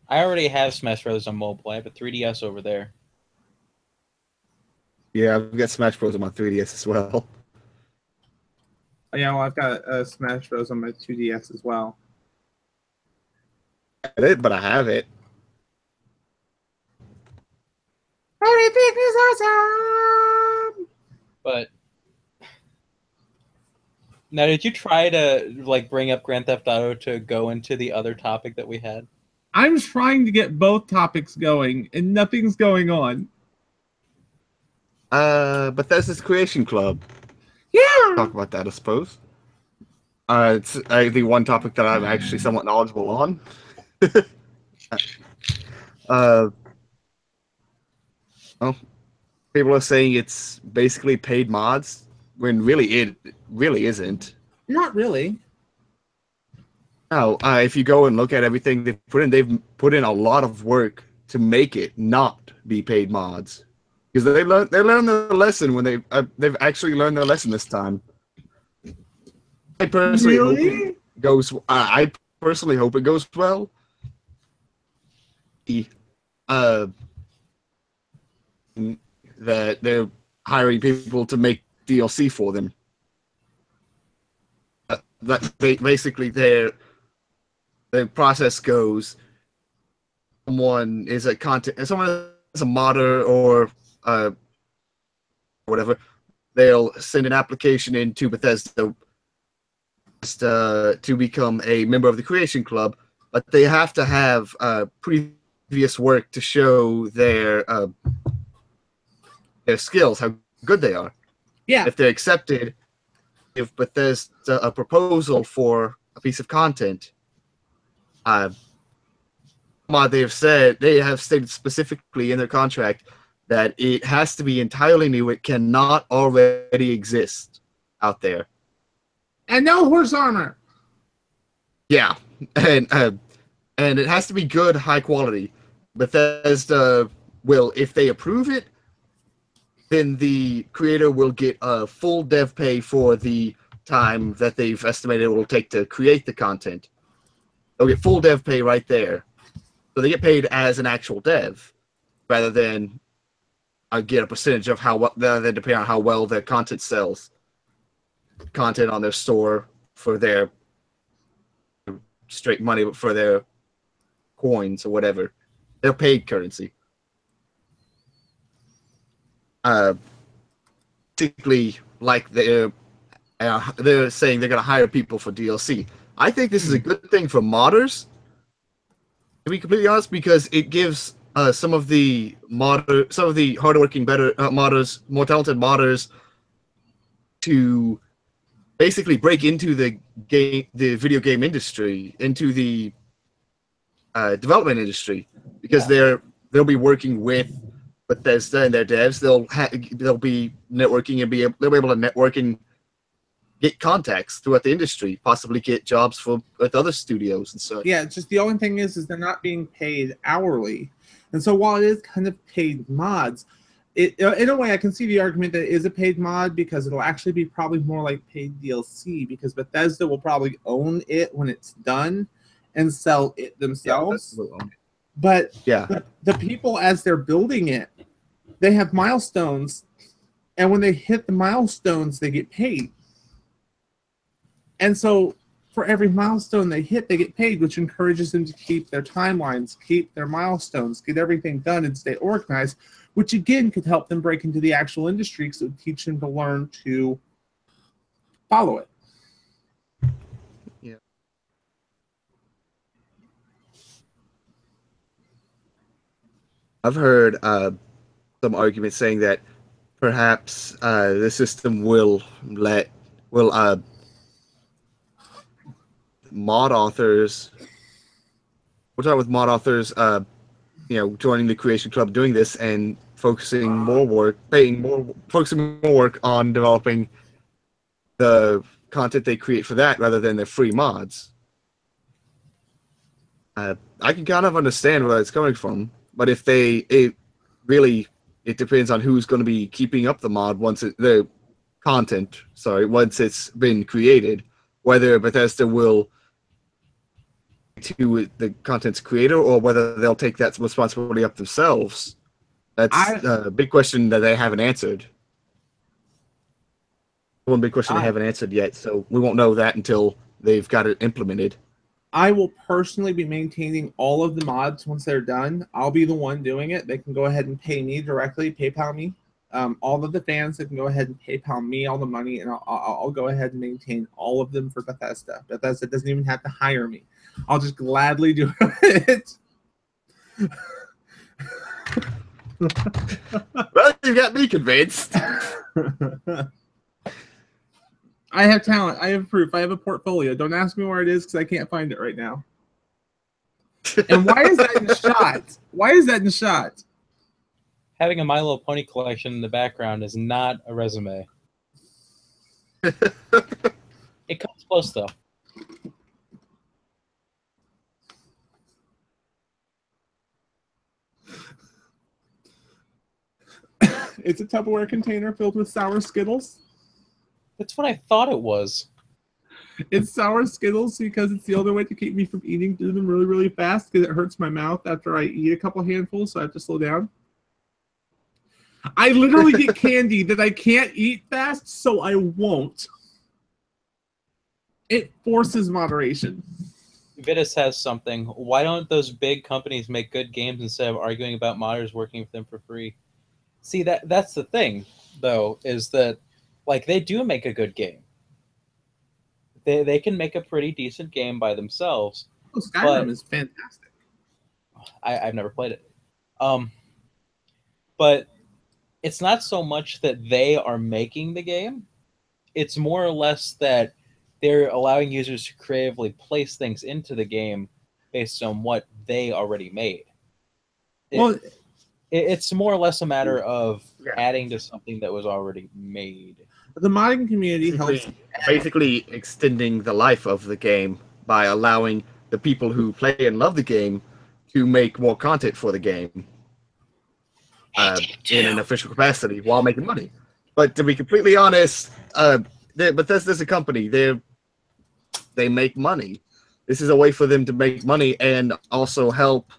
I already have Smash Bros. On mobile. I have a 3DS over there. Yeah, I've got Smash Bros. On my 3DS as well. Yeah, well, I've got Smash Bros. On my 2DS as well. But I have it. Everything is awesome! But now, did you try to like bring up Grand Theft Auto to go into the other topic that we had? I'm trying to get both topics going, and nothing's going on. Bethesda's Creation Club. Yeah! Talk about that, I suppose. It's the one topic that I'm actually somewhat knowledgeable on. Well, people are saying it's basically paid mods, when really it really isn't. Not really. No, if you go and look at everything they've put in a lot of work to make it not be paid mods, because they learned their lesson when they've actually learned their lesson this time. I personally hope it goes. I personally hope it goes well. That they're hiring people to make DLC for them. That basically their process goes. Someone is a modder or whatever. They'll send an application in to Bethesda to become a member of the Creation Club, but they have to have previous work to show their skills, how good they are. Yeah. If they're accepted, if Bethesda a proposal for a piece of content, they have stated specifically in their contract that it has to be entirely new. It cannot already exist out there. And no horse armor. Yeah, and it has to be good, high quality. Bethesda will, if they approve it, then the creator will get a full dev pay for the time that they've estimated it will take to create the content. They'll get full dev pay right there. So they get paid as an actual dev rather than get a percentage of how well, depending on how well their content sells. Content on their store for their straight money, for their coins or whatever. They're paid currency. Particularly like they're saying they're going to hire people for DLC. I think this is a good thing for modders, to be completely honest, because it gives some of the hardworking, better modders, more talented modders, to basically break into the video game industry, into the development industry, because they'll be working with Bethesda and their devs. They'll be networking and they'll be able to network and get contacts throughout the industry, possibly get jobs with other studios and such. Yeah, just the only thing is they're not being paid hourly, and so while it is kind of paid mods, in a way I can see the argument that it is a paid mod because it'll actually be probably more like paid DLC because Bethesda will probably own it when it's done and sell it themselves. Yeah, but yeah, the people as they're building it, they have milestones, and when they hit the milestones, they get paid. And so for every milestone they hit, they get paid, which encourages them to keep their timelines, keep their milestones, get everything done and stay organized, which again could help them break into the actual industry because it would teach them to learn to follow it. Yeah. I've heard some arguments saying that perhaps the system will mod authors. We're talking with mod authors, joining the Creation Club, doing this, and focusing more work on developing the content they create for that rather than their free mods. I can kind of understand where it's coming from, but if it depends on who's going to be keeping up the mod once it's been created, whether Bethesda will to the content's creator or whether they'll take that responsibility up themselves. That's a big question that they haven't answered. One big question they haven't answered yet, so we won't know that until they've got it implemented. I will personally be maintaining all of the mods once they're done. I'll be the one doing it. They can go ahead and pay me directly, PayPal me. All of the fans, they can go ahead and PayPal me all the money, and I'll go ahead and maintain all of them for Bethesda. Bethesda doesn't even have to hire me. I'll just gladly do it. Well, you got me convinced. I have talent. I have proof. I have a portfolio. Don't ask me where it is because I can't find it right now. And why is that in shot? Why is that in shot? Having a My Little Pony collection in the background is not a resume. It comes close, though. It's a Tupperware container filled with sour Skittles. That's what I thought it was. It's sour Skittles because it's the only way to keep me from eating through them really, really fast because it hurts my mouth after I eat a couple handfuls, so I have to slow down. I literally get candy that I can't eat fast, so I won't. It forces moderation. Vitus has something. Why don't those big companies make good games instead of arguing about modders working for them for free? See, that's the thing, though, is that like they do make a good game. They can make a pretty decent game by themselves. Oh, Skyrim is fantastic. I've never played it. But it's not so much that they are making the game. It's more or less that they're allowing users to creatively place things into the game based on what they already made. It's more or less a matter of adding to something that was already made. The modding community helps basically extending the life of the game by allowing the people who play and love the game to make more content for the game in an official capacity while making money. But to be completely honest, Bethesda's a company. They make money. This is a way for them to make money and also help.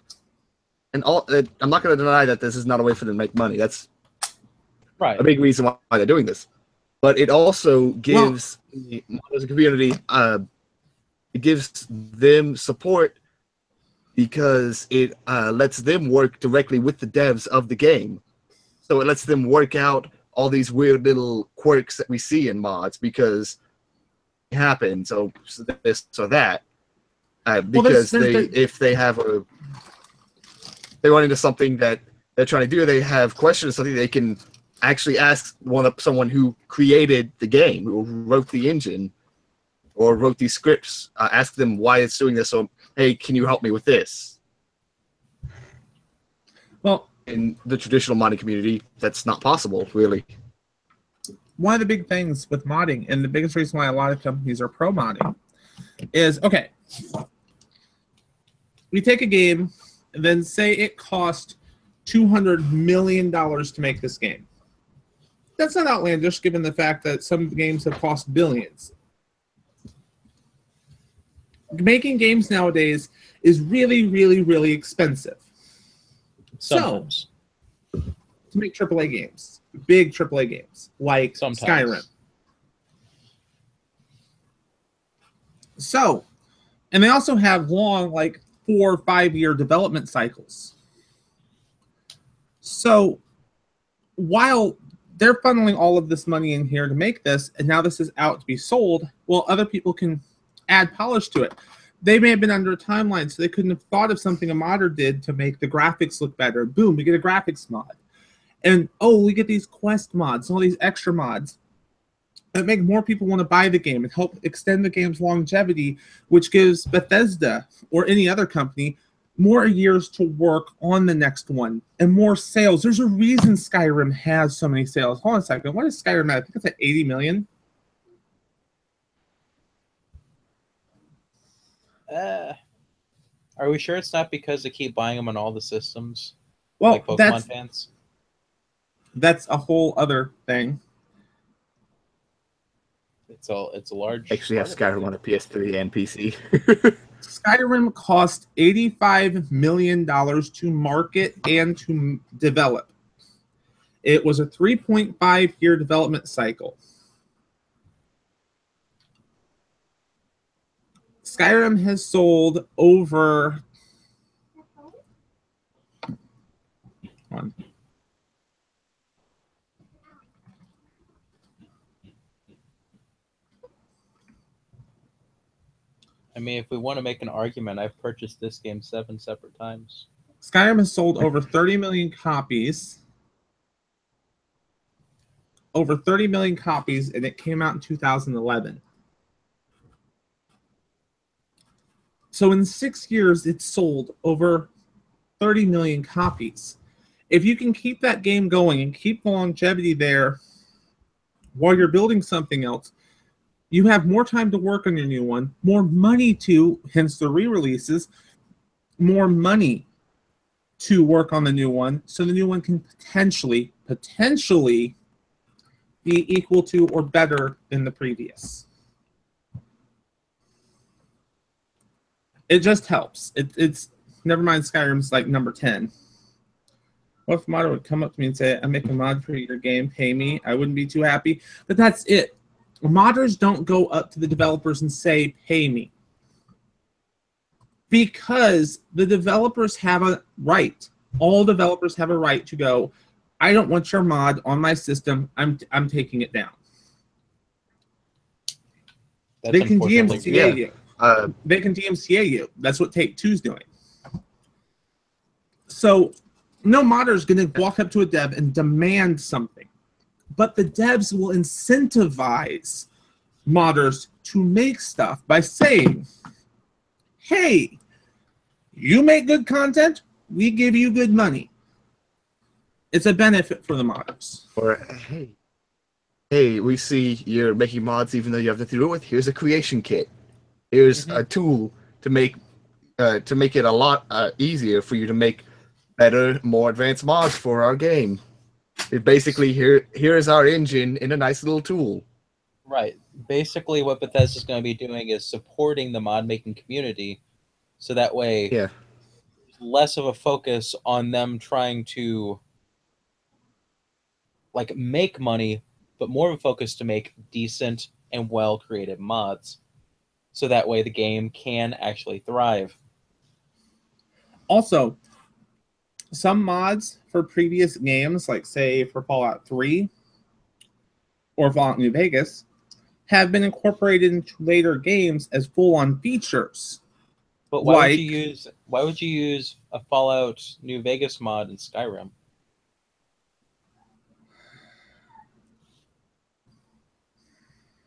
And I'm not going to deny that this is not a way for them to make money. That's a big reason why they're doing this. But it also gives the modders community, it gives them support because it lets them work directly with the devs of the game. So it lets them work out all these weird little quirks that we see in mods because it happens. So this or that. Because if they run into something that they're trying to do, they have questions, something they can actually ask someone who created the game, who wrote the engine or wrote these scripts, ask them why it's doing this. So, hey, can you help me with this? Well, in the traditional modding community, that's not possible, really. One of the big things with modding, and the biggest reason why a lot of companies are pro modding, is, okay, we take a game, and then say it cost $200 million to make this game. That's not outlandish, given the fact that some games have cost billions. Making games nowadays is really, really, really expensive. Sometimes. So, to make AAA games, big AAA games, like Skyrim. So, and they also have long, like 4 or 5 year development cycles. So, while they're funneling all of this money in here to make this, and now this is out to be sold, well, other people can add polish to it. They may have been under a timeline, so they couldn't have thought of something a modder did to make the graphics look better. Boom, we get a graphics mod. And, oh, we get these quest mods, all these extra mods that make more people want to buy the game and help extend the game's longevity, which gives Bethesda or any other company more years to work on the next one and more sales. There's a reason Skyrim has so many sales. Hold on a second. What is Skyrim at? I think it's at 80 million. Are we sure it's not because they keep buying them on all the systems? Well, like Pokemon fans? That's a whole other thing. It's a large. Actually, have Skyrim on a PS3 and PC. Skyrim cost $85 million to market and to develop. It was a 3.5 year development cycle. Skyrim has sold over I mean, if we want to make an argument, I've purchased this game 7 separate times. Skyrim has sold over 30 million copies. Over 30 million copies, and it came out in 2011. So in 6 years, it's sold over 30 million copies. If you can keep that game going and keep the longevity there while you're building something else, you have more time to work on your new one, more money to, hence the re-releases, more money to work on the new one, so the new one can potentially be equal to or better than the previous. It just helps. It's never mind. Skyrim's like number 10. What if a modder would come up to me and say, "I'm making a mod for your game, pay me"? I wouldn't be too happy, but that's it. Modders don't go up to the developers and say, "Pay me," because the developers have a right. All developers have a right to go, "I don't want your mod on my system. I'm taking it down." They can DMCA you. They can DMCA you. That's what Take-Two's doing. So no modder is going to walk up to a dev and demand something. But the devs will incentivize modders to make stuff by saying, "Hey, you make good content, we give you good money." It's a benefit for the modders. Or, hey, we see you're making mods even though you have nothing to do with. Here's a creation kit. Here's a tool to make to make it a lot easier for you to make better, more advanced mods for our game. It basically here is our engine in a nice little tool. Right. Basically, what Bethesda's going to be doing is supporting the mod making community, so that way, yeah, less of a focus on them trying to like make money, but more of a focus to make decent and well created mods, so that way the game can actually thrive. Also, some mods for previous games, like say for Fallout 3 or Fallout New Vegas, have been incorporated into later games as full-on features. But why would you use a Fallout New Vegas mod in Skyrim?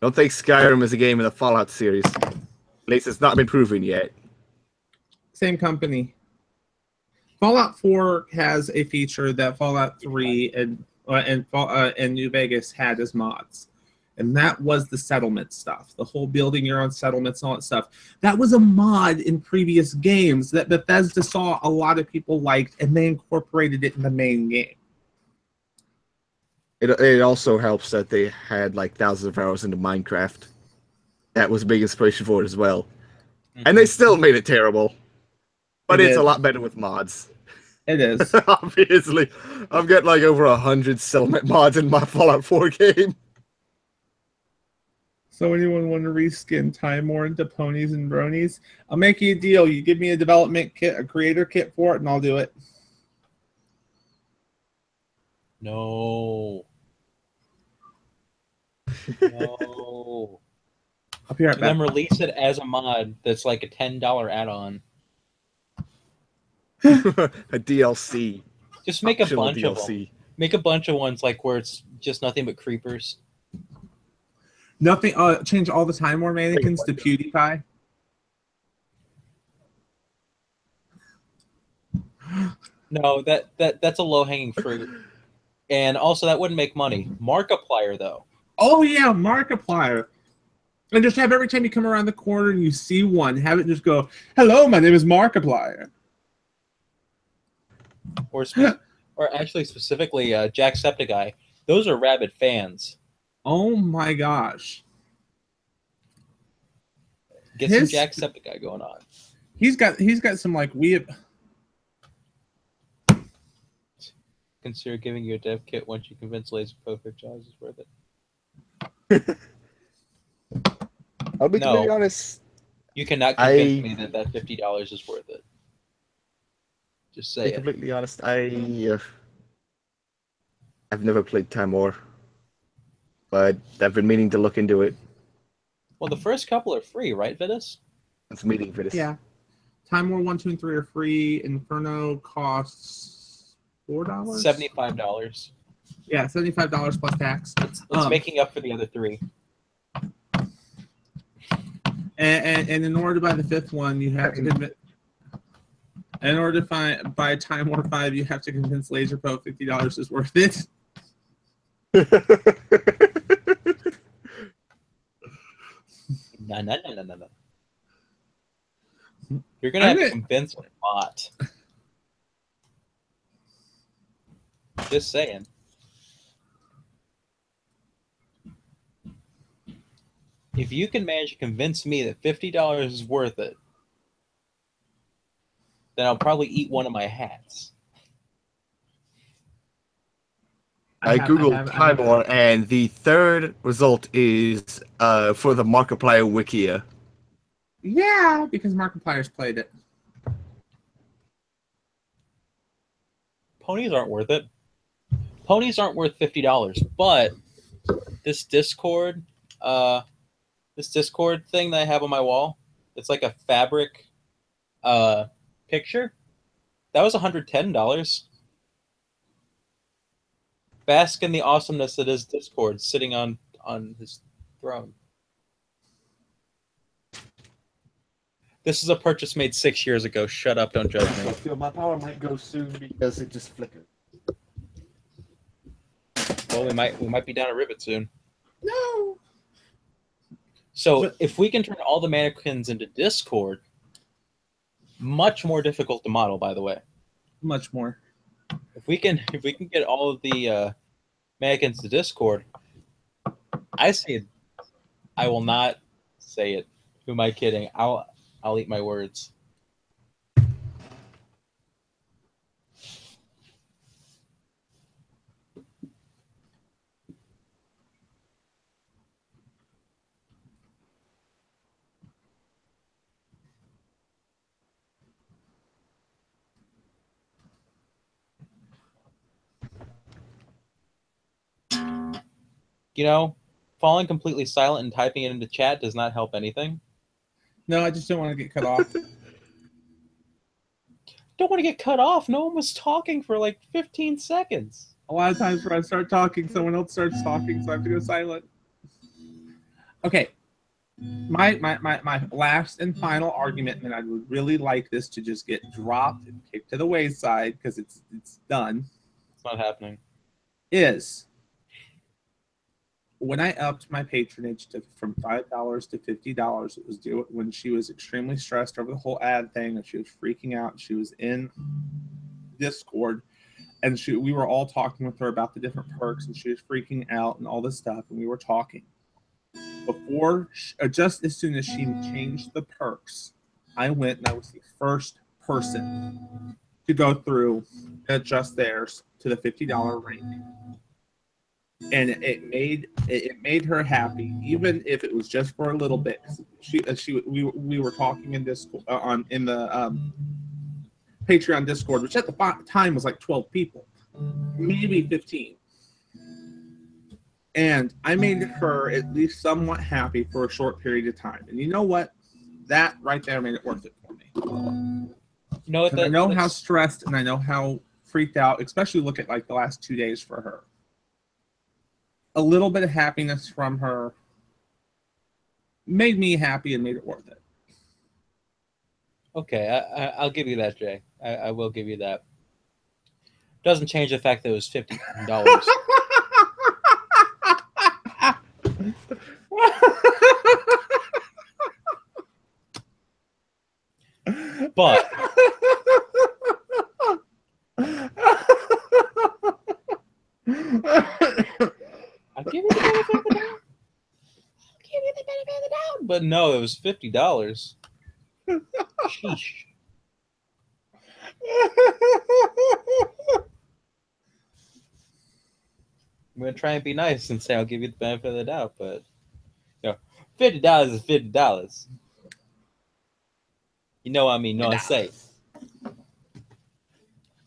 I don't think Skyrim is a game in the Fallout series. At least it's not been proven yet. Same company. Fallout 4 has a feature that Fallout 3 and New Vegas had as mods. And that was the settlement stuff. The whole building your own settlements and all that stuff. That was a mod in previous games that Bethesda saw a lot of people liked, and they incorporated it in the main game. It also helps that they had like thousands of hours into Minecraft. That was a big inspiration for it as well. Mm-hmm. And they still made it terrible. But it's a lot better with mods. It is. Obviously. I've got like over 100 settlement mods in my Fallout 4 game. So anyone want to reskin Time War into ponies and bronies? I'll make you a deal. You give me a development kit, a creator kit for it, and I'll do it. No. No. I'll be right back. Then release it as a mod that's like a $10 add-on. A DLC. Just make a bunch of them. Make a bunch of ones like where it's just nothing but creepers. Nothing. Change all the Time War mannequins to PewDiePie. No, that's a low-hanging fruit. And also, that wouldn't make money. Markiplier, though. Oh, yeah, Markiplier. And just have every time you come around the corner and you see one, have it just go, "Hello, my name is Markiplier." Or actually, specifically, Jacksepticeye. Those are rabid fans. Oh, my gosh. Get some Jacksepticeye going on. He's got some, like, weird... Consider giving you a dev kit once you convince Lazrpo $50 is worth it. I'll be completely honest. You cannot convince me that $50 is worth it. Just say it. To be completely honest, I've never played Time War, but I've been meaning to look into it. Well, the first couple are free, right, Vitus? It's meeting Vitus. Yeah. Time War 1, 2, and 3 are free. Inferno costs $4? $75. Yeah, $75 plus tax. It's making up for the other three. And in order to buy the fifth one, you have to convince. In order to buy Time War 5, you have to convince Lazrpo $50 is worth it. No. You're gonna have to convince a bot. Just saying. If you can manage to convince me that $50 is worth it, then I'll probably eat one of my hats. I googled Time War, and the third result is for the Markiplier Wikia. Yeah, because Markiplier's played it. Ponies aren't worth it. Ponies aren't worth $50, but this Discord thing that I have on my wall, it's like a fabric picture. That was $110. Bask in the awesomeness that is Discord sitting on his throne. This is a purchase made 6 years ago. Shut up, don't judge me. I feel my power might go soon because it just flickered. Well, we might be down a rivet soon. No. So if we can turn all the mannequins into Discord, Much more difficult to model, by the way. Much more. If we can get all of the mannequins to Discord, I say I will not say it. Who am I kidding? I'll eat my words. You know, falling completely silent and typing it into chat does not help anything. No, I just don't want to get cut off. Don't want to get cut off. No one was talking for like 15 seconds. A lot of times when I start talking, someone else starts talking, so I have to go silent. Okay. My last and final argument, and I would really like this to just get dropped and kicked to the wayside because it's done. It's not happening. Is when I upped my patronage from $5 to $50, it was due when she was extremely stressed over the whole ad thing, and she was freaking out. She was in Discord, and we were all talking with her about the different perks, and she was freaking out and all this stuff, and we were talking. Just as soon as she changed the perks, I went and I was the first person to go through and adjust theirs to the $50 rate. And it made her happy, even if it was just for a little bit. We were talking in Discord in the Patreon Discord, which at the time was like 12 people, maybe 15. And I made her at least somewhat happy for a short period of time. And you know what? That right there made it worth it for me. You know what? I know how stressed and I know how freaked out, especially look at like the last 2 days for her. A little bit of happiness from her made me happy and made it worth it. Okay, I'll give you that, Jay. I will give you that. Doesn't change the fact that it was $50. But I'll give you the benefit of the doubt. But no, it was $50. Sheesh. I'm gonna try and be nice and say I'll give you the benefit of the doubt, but you know, $50 is $50. You know what I mean? No, I say.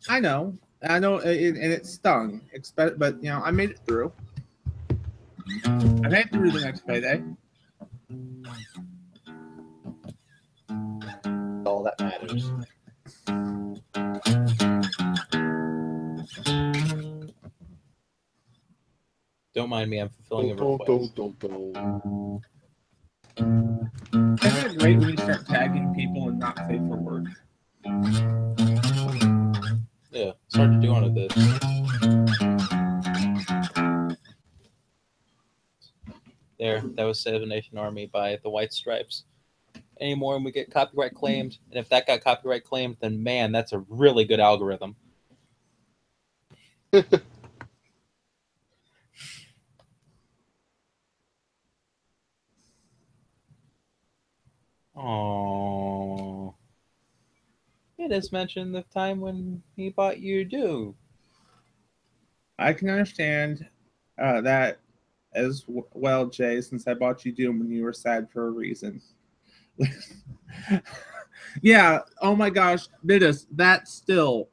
I know, and it stung, but you know, I made it through. I made it through the next payday. All that matters. Don't mind me, I'm fulfilling a request. Isn't it great when you start tagging people and not safe for work? Yeah, it's hard to do one of this. There, that was Seven Nation Army by the White Stripes. Anymore, and we get copyright claimed, and if that got copyright claimed, then man, that's a really good algorithm. Oh, it has mentioned the time when he bought you Doom. I can understand that as well, Jay, since I bought you Doom when you were sad for a reason. Yeah, oh my gosh, Bidus, that still,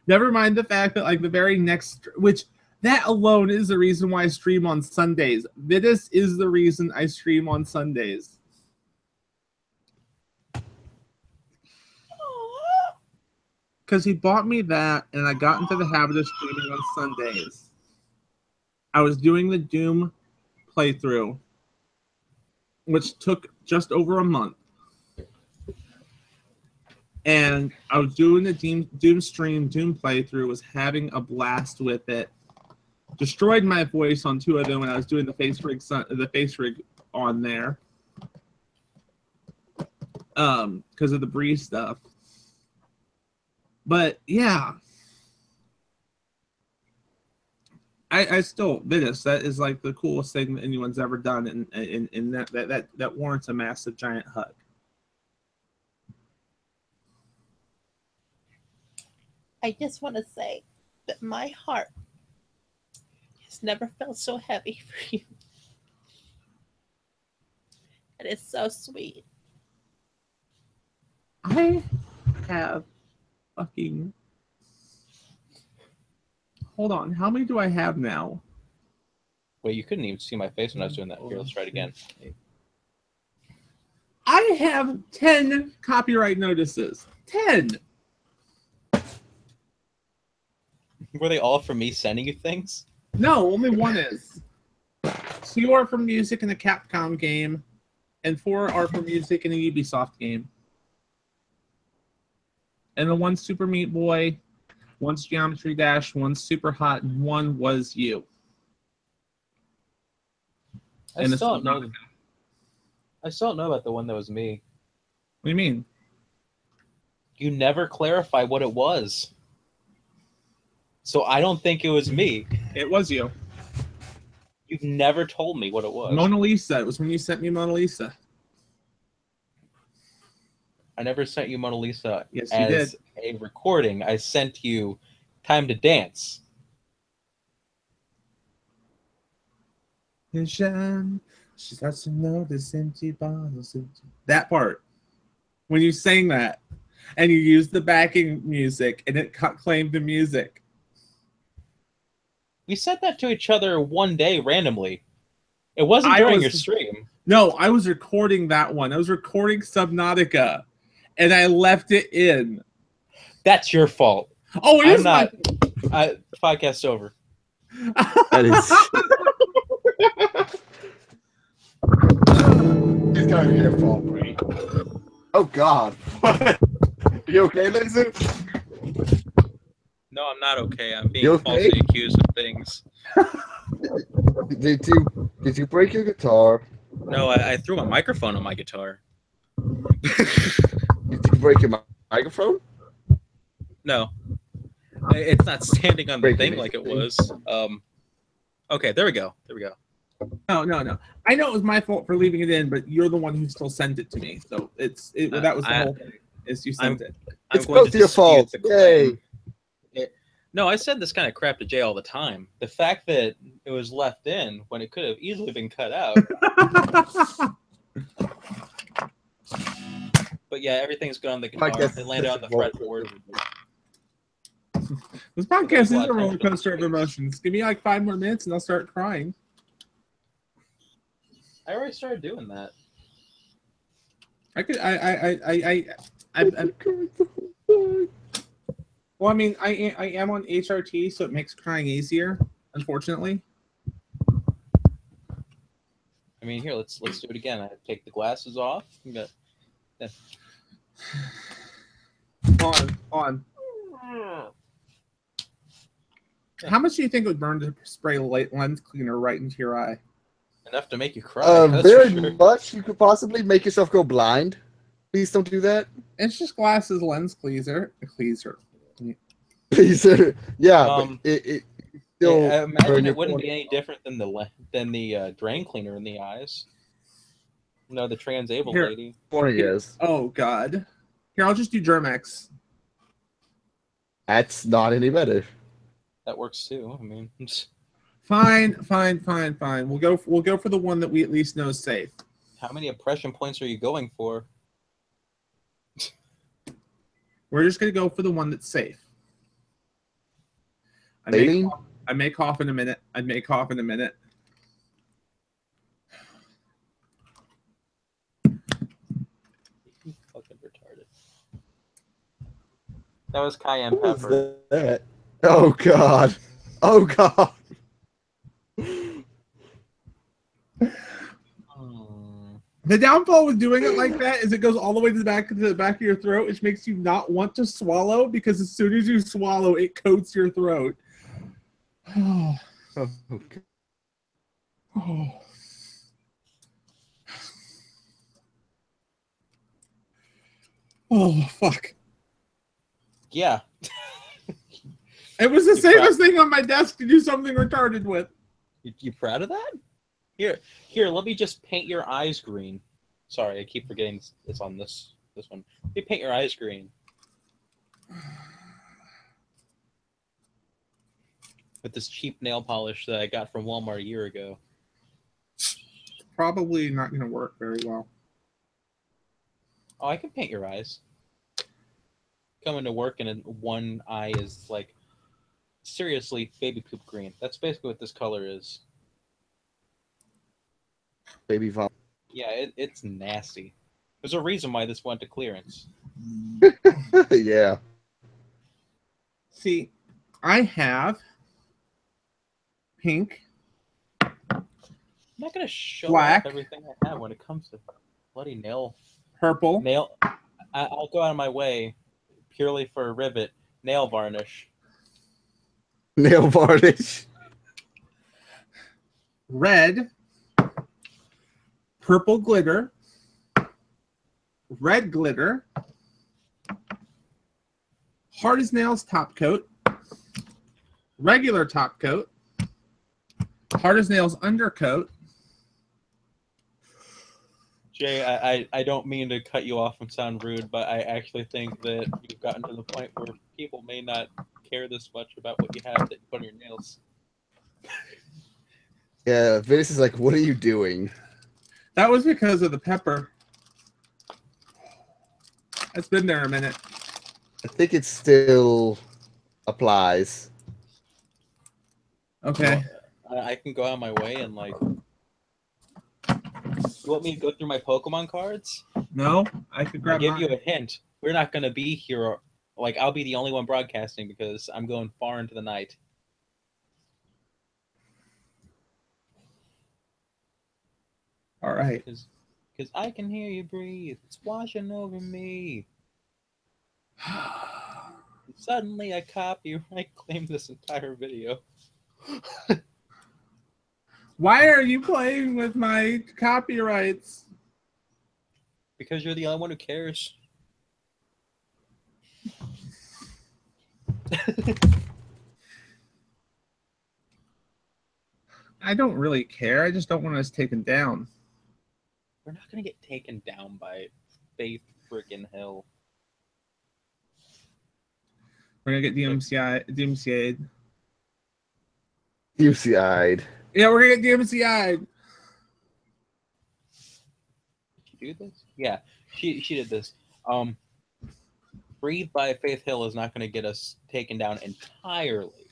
never mind the fact that like the very next, which that alone is the reason why I stream on Sundays. Bidus is the reason I stream on Sundays. Because he bought me that, and I got into the habit of streaming on Sundays. I was doing the Doom playthrough, which took just over a month. And I was doing the Doom stream, Doom playthrough, was having a blast with it. Destroyed my voice on 2 of them when I was doing the face rig on there. because of the Bree stuff. But yeah, I still Vitus, that is like the coolest thing that anyone's ever done, and that warrants a massive giant hug. I just want to say that my heart has never felt so heavy for you. And it's so sweet. I have fucking... Hold on, how many do I have now? Wait, you couldn't even see my face when I was doing that. Here, let's try it again. I have 10 copyright notices. 10! Were they all from me sending you things? No, only one is. 2 are from music in a Capcom game, and 4 are from music in a Ubisoft game. And the one's Super Meat Boy, one's Geometry Dash, one's Super Hot, and one was you. I still don't know about the one that was me. What do you mean? You never clarify what it was. So I don't think it was me. It was you. You've never told me what it was. Mona Lisa. It was when you sent me Mona Lisa. I never sent you Mona Lisa yes, you as a recording. I sent you Time to Dance. She starts to notice empty bottles. That part. When you sang that, and you used the backing music, and it claimed the music. We said that to each other one day randomly. It wasn't during your stream. No, I was recording that one. I was recording Subnautica, and I left it in. That's your fault. Oh, it is not. Podcast's over. That is. It's gotta be your fault, Bree. Oh God. What? You okay, Laser? No, I'm not okay. I'm being falsely accused of things. Did you break your guitar? No, I threw my microphone on my guitar. Did you break your microphone? No. It's not standing on the thing like it was. Okay, there we go. There we go. No. I know it was my fault for leaving it in, but you're the one who still sent it to me. So that was the whole thing. Is you sent it. It's both your fault. Yay. No, I said this kind of crap to Jay all the time. The fact that it was left in when it could have easily been cut out. But yeah, everything's good on the guitar. It landed on the fretboard. This podcast is a roller coaster of emotions. Give me like 5 more minutes and I'll start crying. I already started doing that. Well, I mean, I am on HRT, so it makes crying easier, unfortunately. I mean, here, let's do it again. I take the glasses off. Yeah. On. How much do you think it would burn to spray lens cleaner right into your eye? Enough to make you cry. Very much. You could possibly make yourself go blind. Please don't do that. It's just glasses lens cleaser. Yeah, but it still. I imagine it wouldn't be any different than the drain cleaner in the eyes. No, the transabled lady. Yes. Oh God. Here, I'll just do Germex. That's not any better. That works too. I mean, fine. We'll go for the one that we at least know is safe. How many impression points are you going for? We're just gonna go for the one that's safe. I may cough in a minute. Fucking retarded. That was cayenne pepper. That? Oh God. The downfall with doing it like that is it goes all the way to the back of your throat, which makes you not want to swallow because as soon as you swallow, it coats your throat. Oh. Okay. Oh. Oh, fuck. Yeah. It was the safest thing on my desk to do something retarded with. You proud of that? Here, let me just paint your eyes green. Sorry, I keep forgetting it's on this one. Let me paint your eyes green. With this cheap nail polish that I got from Walmart a year ago. Probably not going to work very well. Oh, I can paint your eyes. Coming to work and one eye is like seriously baby poop green. That's basically what this color is. Baby vom. Yeah, it's nasty. There's a reason why this went to clearance. Yeah. See, I have pink. I'm not gonna show Black. off everything I have when it comes to bloody nail. Purple. Nail. I'll go out of my way purely for a rivet. Nail varnish. Nail varnish. Red. Purple glitter. Red glitter. Hard as nails top coat. Regular top coat. Hard as nails undercoat. Jay, I don't mean to cut you off and sound rude, but I actually think that you've gotten to the point where people may not care this much about what you have that you put on your nails. Yeah, Vince is like, what are you doing? That was because of the pepper. It's been there a minute. I think it still applies. Okay. Well, I can go out of my way and like... You want me to go through my Pokemon cards? No, I could grab I'll give mine. you a hint. We're not going to be here. Like, I'll be the only one broadcasting because I'm going far into the night. All right. Because I can hear you breathe. It's washing over me. Suddenly, I copyright claim this entire video. Why are you playing with my copyrights? Because you're the only one who cares. I don't really care. I just don't want us taken down. We're not going to get taken down by Faith freaking Hill. We're going to get DMCA'd. UCI'd. Yeah, we're going to get DMCA'd. Did she do this? Yeah, she did this. Breathe by Faith Hill is not going to get us taken down entirely.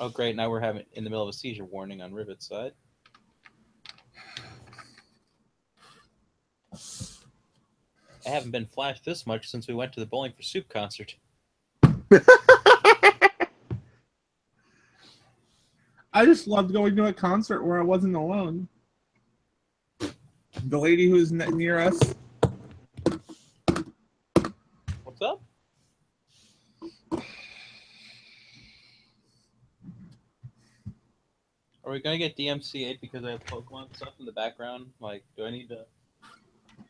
Oh, great. Now we're having in the middle of a seizure warning on Rivet's side. I haven't been flashed this much since we went to the Bowling for Soup concert. I just loved going to a concert where I wasn't alone. The lady who's near us. What's up? Are we gonna get DMCA'd because I have Pokemon stuff in the background? Like, do I need to?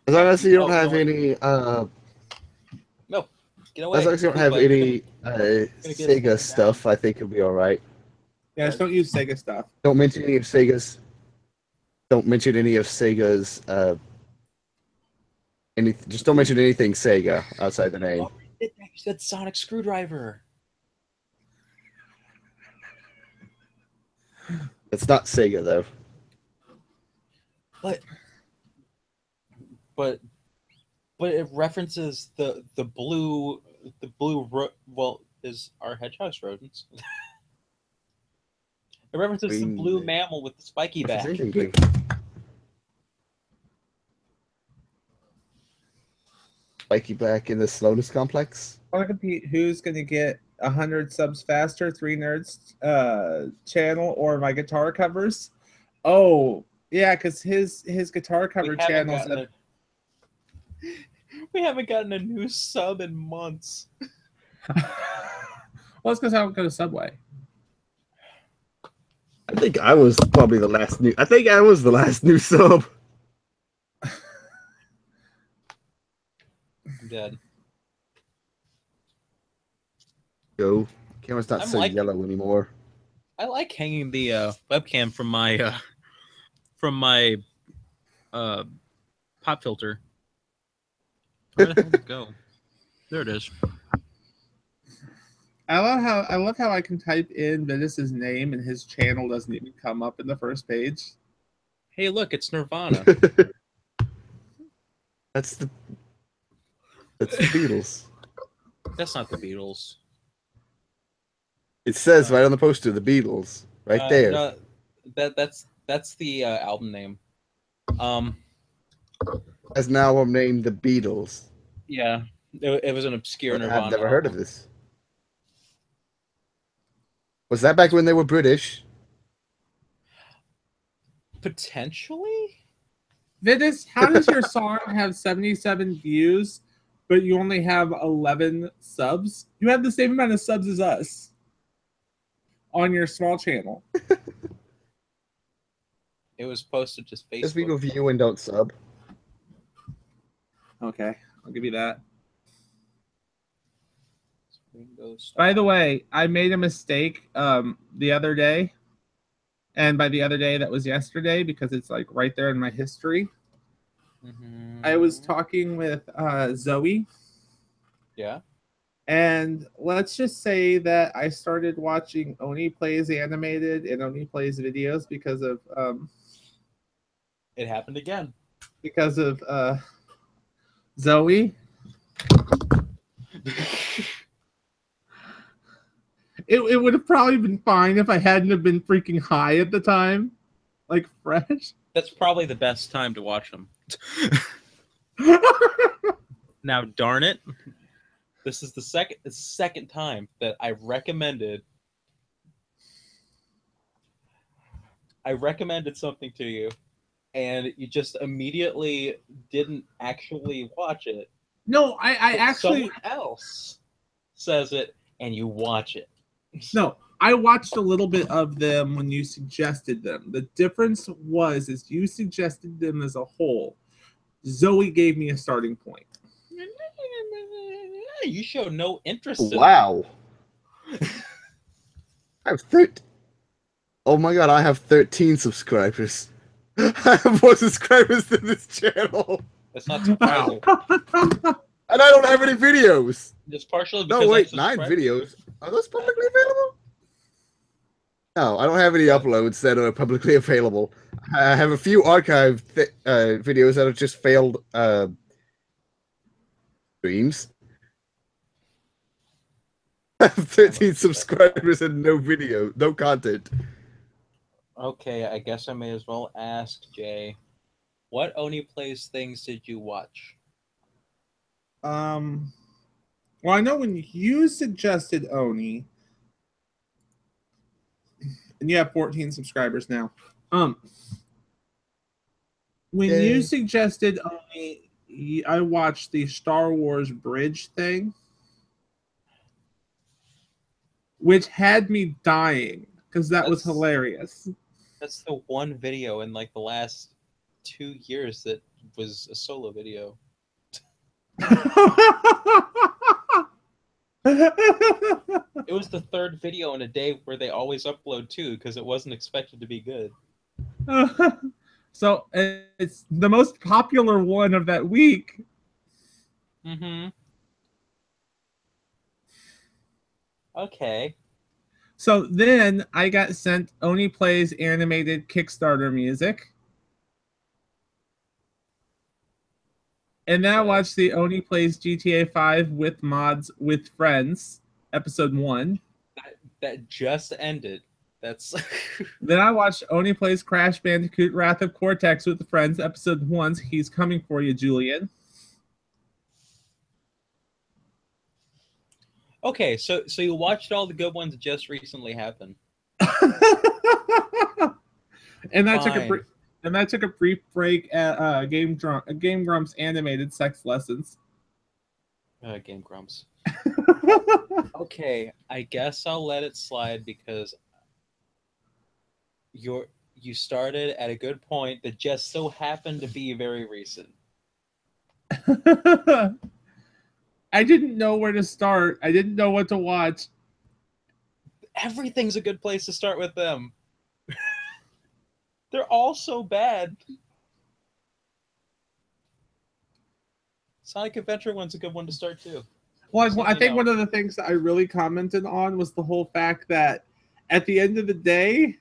As long as you don't have any, No, get away. as long as you don't have any Sega stuff, I think it'll be all right. Yeah, just don't use Sega stuff. Don't mention any of Sega's. Don't mention any of Sega's. Just don't mention anything Sega outside the name. Oh, you said Sonic Screwdriver. It's not Sega though. But it references the blue well is our hedgehog's rodents. It references the blue mammal with the spiky back. Spiky back in the slowness complex. I want to compete who's going to get 100 subs faster, 3 Nerds channel, or my guitar covers. Oh, yeah, because his guitar cover channel. We haven't gotten a new sub in months. Well, it's because I don't go to Subway. I think I was probably the last new. I think I was the last new sub. I'm dead. Go. Camera's not I'm so like- yellow anymore. I like hanging the webcam from my pop filter. Where the hell did it go? There it is. I love how I can type in Venus's name and his channel doesn't even come up in the first page. Hey, look, it's Nirvana. That's the Beatles. That's not the Beatles. It says right on the poster, the Beatles, right there. No, that's the album name. As now I'm named the Beatles. Yeah, it was an obscure Nirvana. I've never heard of this. Was that back when they were British? Potentially. Venus, how does your song have 77 views, but you only have 11 subs? You have the same amount of subs as us on your small channel. It was posted to Facebook. Because people view and don't sub. Okay, I'll give you that. By the way, I made a mistake the other day. And by the other day, that was yesterday, because it's like right there in my history. Mm-hmm. I was talking with Zoe. Yeah. And let's just say that I started watching Oni Plays Animated and Oni Plays Videos because of it happened again. Because of Zoe. It would have probably been fine if I hadn't have been freaking high at the time, like fresh. That's probably the best time to watch them. Now, darn it, this is the second time that I recommended something to you, and you just immediately didn't actually watch it. No, I actually... Someone else says it, and you watch it. No, I watched a little bit of them when you suggested them. The difference is you suggested them as a whole. Zoe gave me a starting point. You show no interest in wow. I have 13. Oh my god, I have 13 subscribers. I have more subscribers than this channel. That's not surprising. And I don't have any videos. Just partially because no, wait, 9 videos. Are those publicly available? No, I don't have any uploads that are publicly available. I have a few archived videos that have just failed streams. I have 13 subscribers and no video, no content. Okay, I guess I may as well ask Jay. What Oni Plays things did you watch? Well, I know when you suggested Oni, and you have 14 subscribers now. When you suggested Oni, I watched the Star Wars bridge thing, which had me dying because that was hilarious. That's the one video in like the last 2 years that was a solo video. It was the third video in a day where they always upload 2 because it wasn't expected to be good. So it's the most popular one of that week. Mm-hmm. Okay. So then I got sent Oni Plays animated Kickstarter music. And then I watched the Oni Plays GTA 5 with mods with friends, episode 1. That just ended. That's Then I watched Oni Plays Crash Bandicoot Wrath of Cortex with the friends, episode 1. He's coming for you, Julian. Okay, so you watched all the good ones that just recently happened. And I took a brief break at Game Grumps animated sex lessons. Game Grumps. Okay, I guess I'll let it slide because you started at a good point that just so happened to be very recent. I didn't know where to start. I didn't know what to watch. Everything's a good place to start with them. They're all so bad. Sonic Adventure one's a good one to start too. Well, I think one of the things that I really commented on was the whole fact that at the end of the day,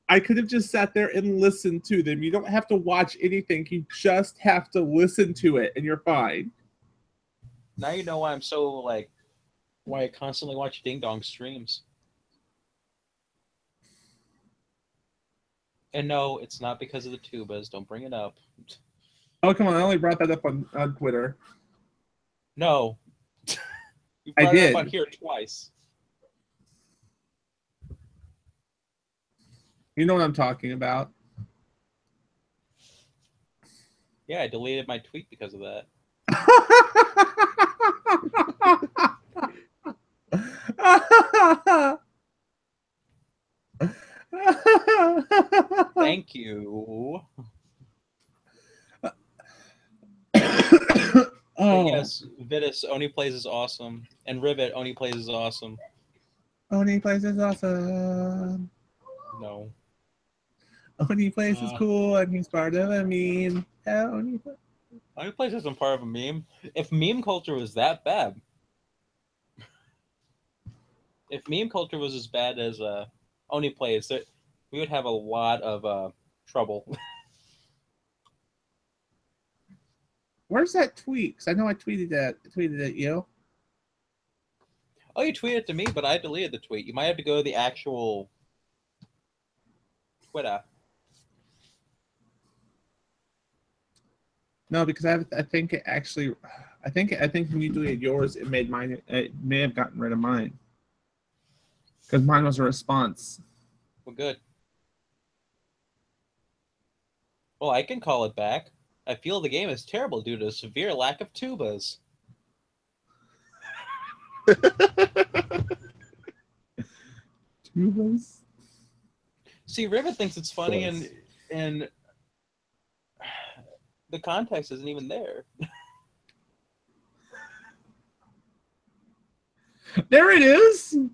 I could have just sat there and listened to them. You don't have to watch anything. You just have to listen to it, and you're fine. Now you know why I'm so, like, why I constantly watch Ding Dong streams. And no, it's not because of the tubas. Don't bring it up. Oh, come on. I only brought that up on Twitter. No. You brought it up on here twice. You know what I'm talking about. Yeah, I deleted my tweet because of that. Thank you. Oh. Yes, Vitus, Oni Plays is awesome. And Rivet, Oni Plays is awesome. Oni Plays is awesome. No. Oni Plays is cool and he's part of a meme. Oni Plays isn't part of a meme. If meme culture was that bad, if meme culture was as bad as Oni Plays, we would have a lot of trouble. Where's that tweet? Because I know I tweeted at you. Oh, you tweeted it to me, but I deleted the tweet. You might have to go to the actual Twitter. No, because I think it actually, I think when you deleted yours, it made mine. It may have gotten rid of mine. Because mine was a response. Well, good. Well, I can call it back. I feel the game is terrible due to a severe lack of tubas. Tubas? See, Rivet thinks it's funny, and the context isn't even there. There it is. Do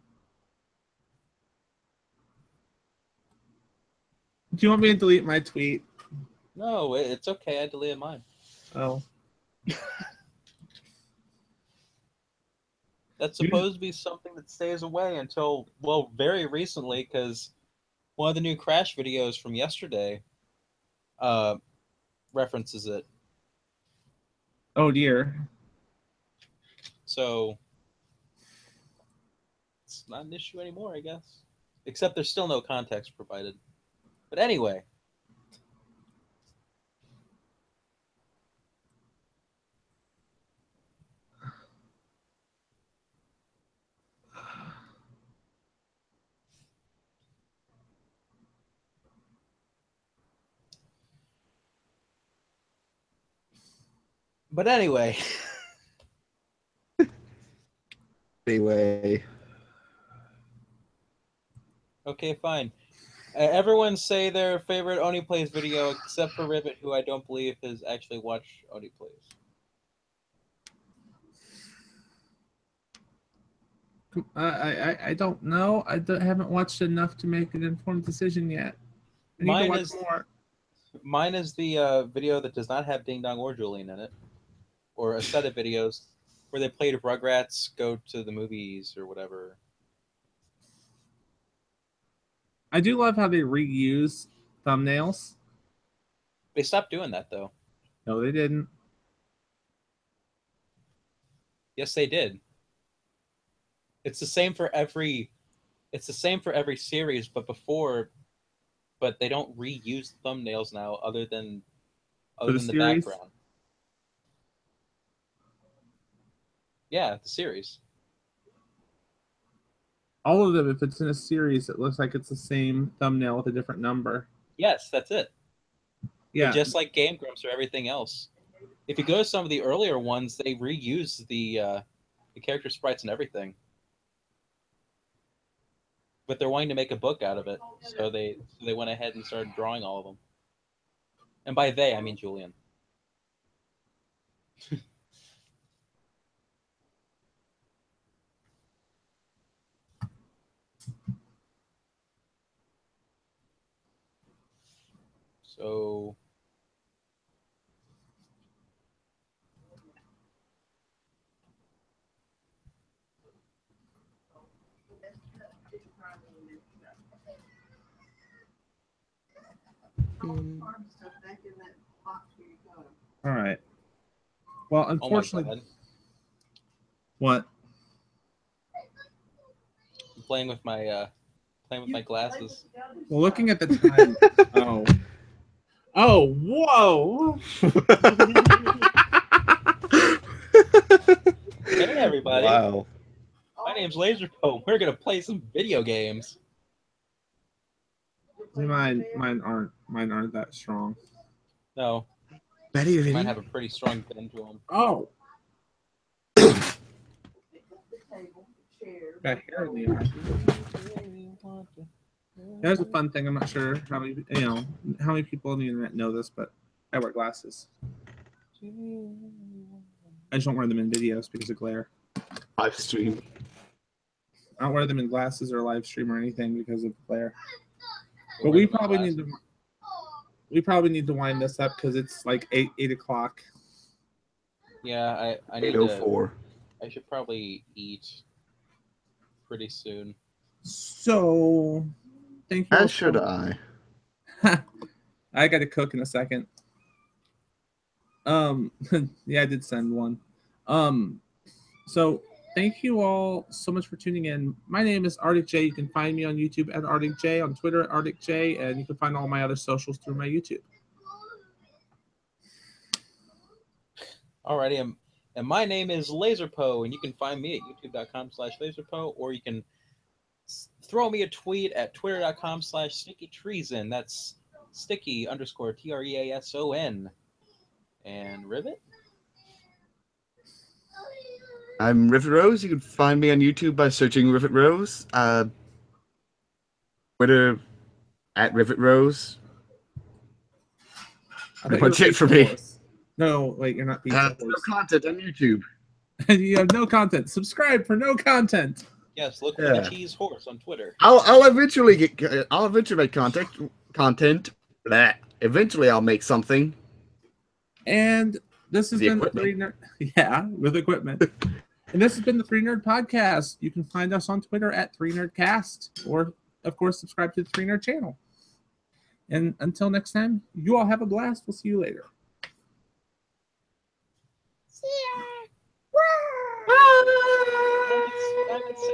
you want me to delete my tweet? No, it's okay. I deleted mine. Oh. That's supposed to be something that stays away until, well, very recently, because one of the new Crash videos from yesterday references it. Oh, dear. So it's not an issue anymore, I guess. Except there's still no context provided. But anyway. But anyway. Anyway. Okay, fine. Everyone say their favorite Oni Plays video, except for Rivet, who I don't believe has actually watched Oni Plays. I don't know. I haven't watched enough to make an informed decision yet. I need to watch more. Mine is the video that does not have Ding Dong or Julian in it, or a set of videos where they played Rugrats Go to the Movies or whatever. I do love how they reuse thumbnails. They stopped doing that though. No, they didn't. Yes, they did. It's the same for every. It's the same for every series, but they don't reuse thumbnails now, other than the background. Yeah, the series. All of them, if it's in a series, it looks like it's the same thumbnail with a different number. Yes, that's it. Yeah. They're just like Game Grumps or everything else. If you go to some of the earlier ones, they reuse the character sprites and everything. But they're wanting to make a book out of it, so they went ahead and started drawing all of them. And by they, I mean Julian. So All right. Well, unfortunately, oh my God. What? I'm playing with my glasses. Well, looking at the time. Oh, whoa! Hey everybody! Wow. My name's Lazrpo. We're gonna play some video games. Mine aren't that strong. No, Betty, mine have a pretty strong bend to them. Oh. Got hair in the eye. That's a fun thing. I'm not sure how many people on the internet know this, but I wear glasses. I just don't wear them in videos because of glare. Live stream. I don't wear them in glasses or live stream or anything because of glare. But we probably need to wind this up because it's like 8 o'clock. Yeah, I need 8:04. I should probably eat pretty soon. So, thank you. As should I. I got to cook in a second. Yeah, I did send one. So thank you all so much for tuning in. My name is ArticJay. You can find me on YouTube at ArticJay, on Twitter at ArticJay, and you can find all my other socials through my YouTube. Alrighty, and my name is Lazrpo, and you can find me at youtube.com/Lazrpo, or you can throw me a tweet at twitter.com/stickytreason. That's sticky_TREASON. And Rivet? I'm Rivet Rose. You can find me on YouTube by searching Rivet Rose. Twitter at Rivet Rose. Pretty much it for me. No, wait, you're not pizza no content on YouTube. You have no content. Subscribe for no content. Yes, look for the cheese horse on Twitter. I'll eventually make content. Blah. Eventually, I'll make something. And this has been the Three Nerd. Yeah, with equipment. And this has been the Three Nerd Podcast. You can find us on Twitter at 3nerdcast, or of course subscribe to the 3 Nerd channel. And until next time, you all have a blast. We'll see you later. See ya. I can say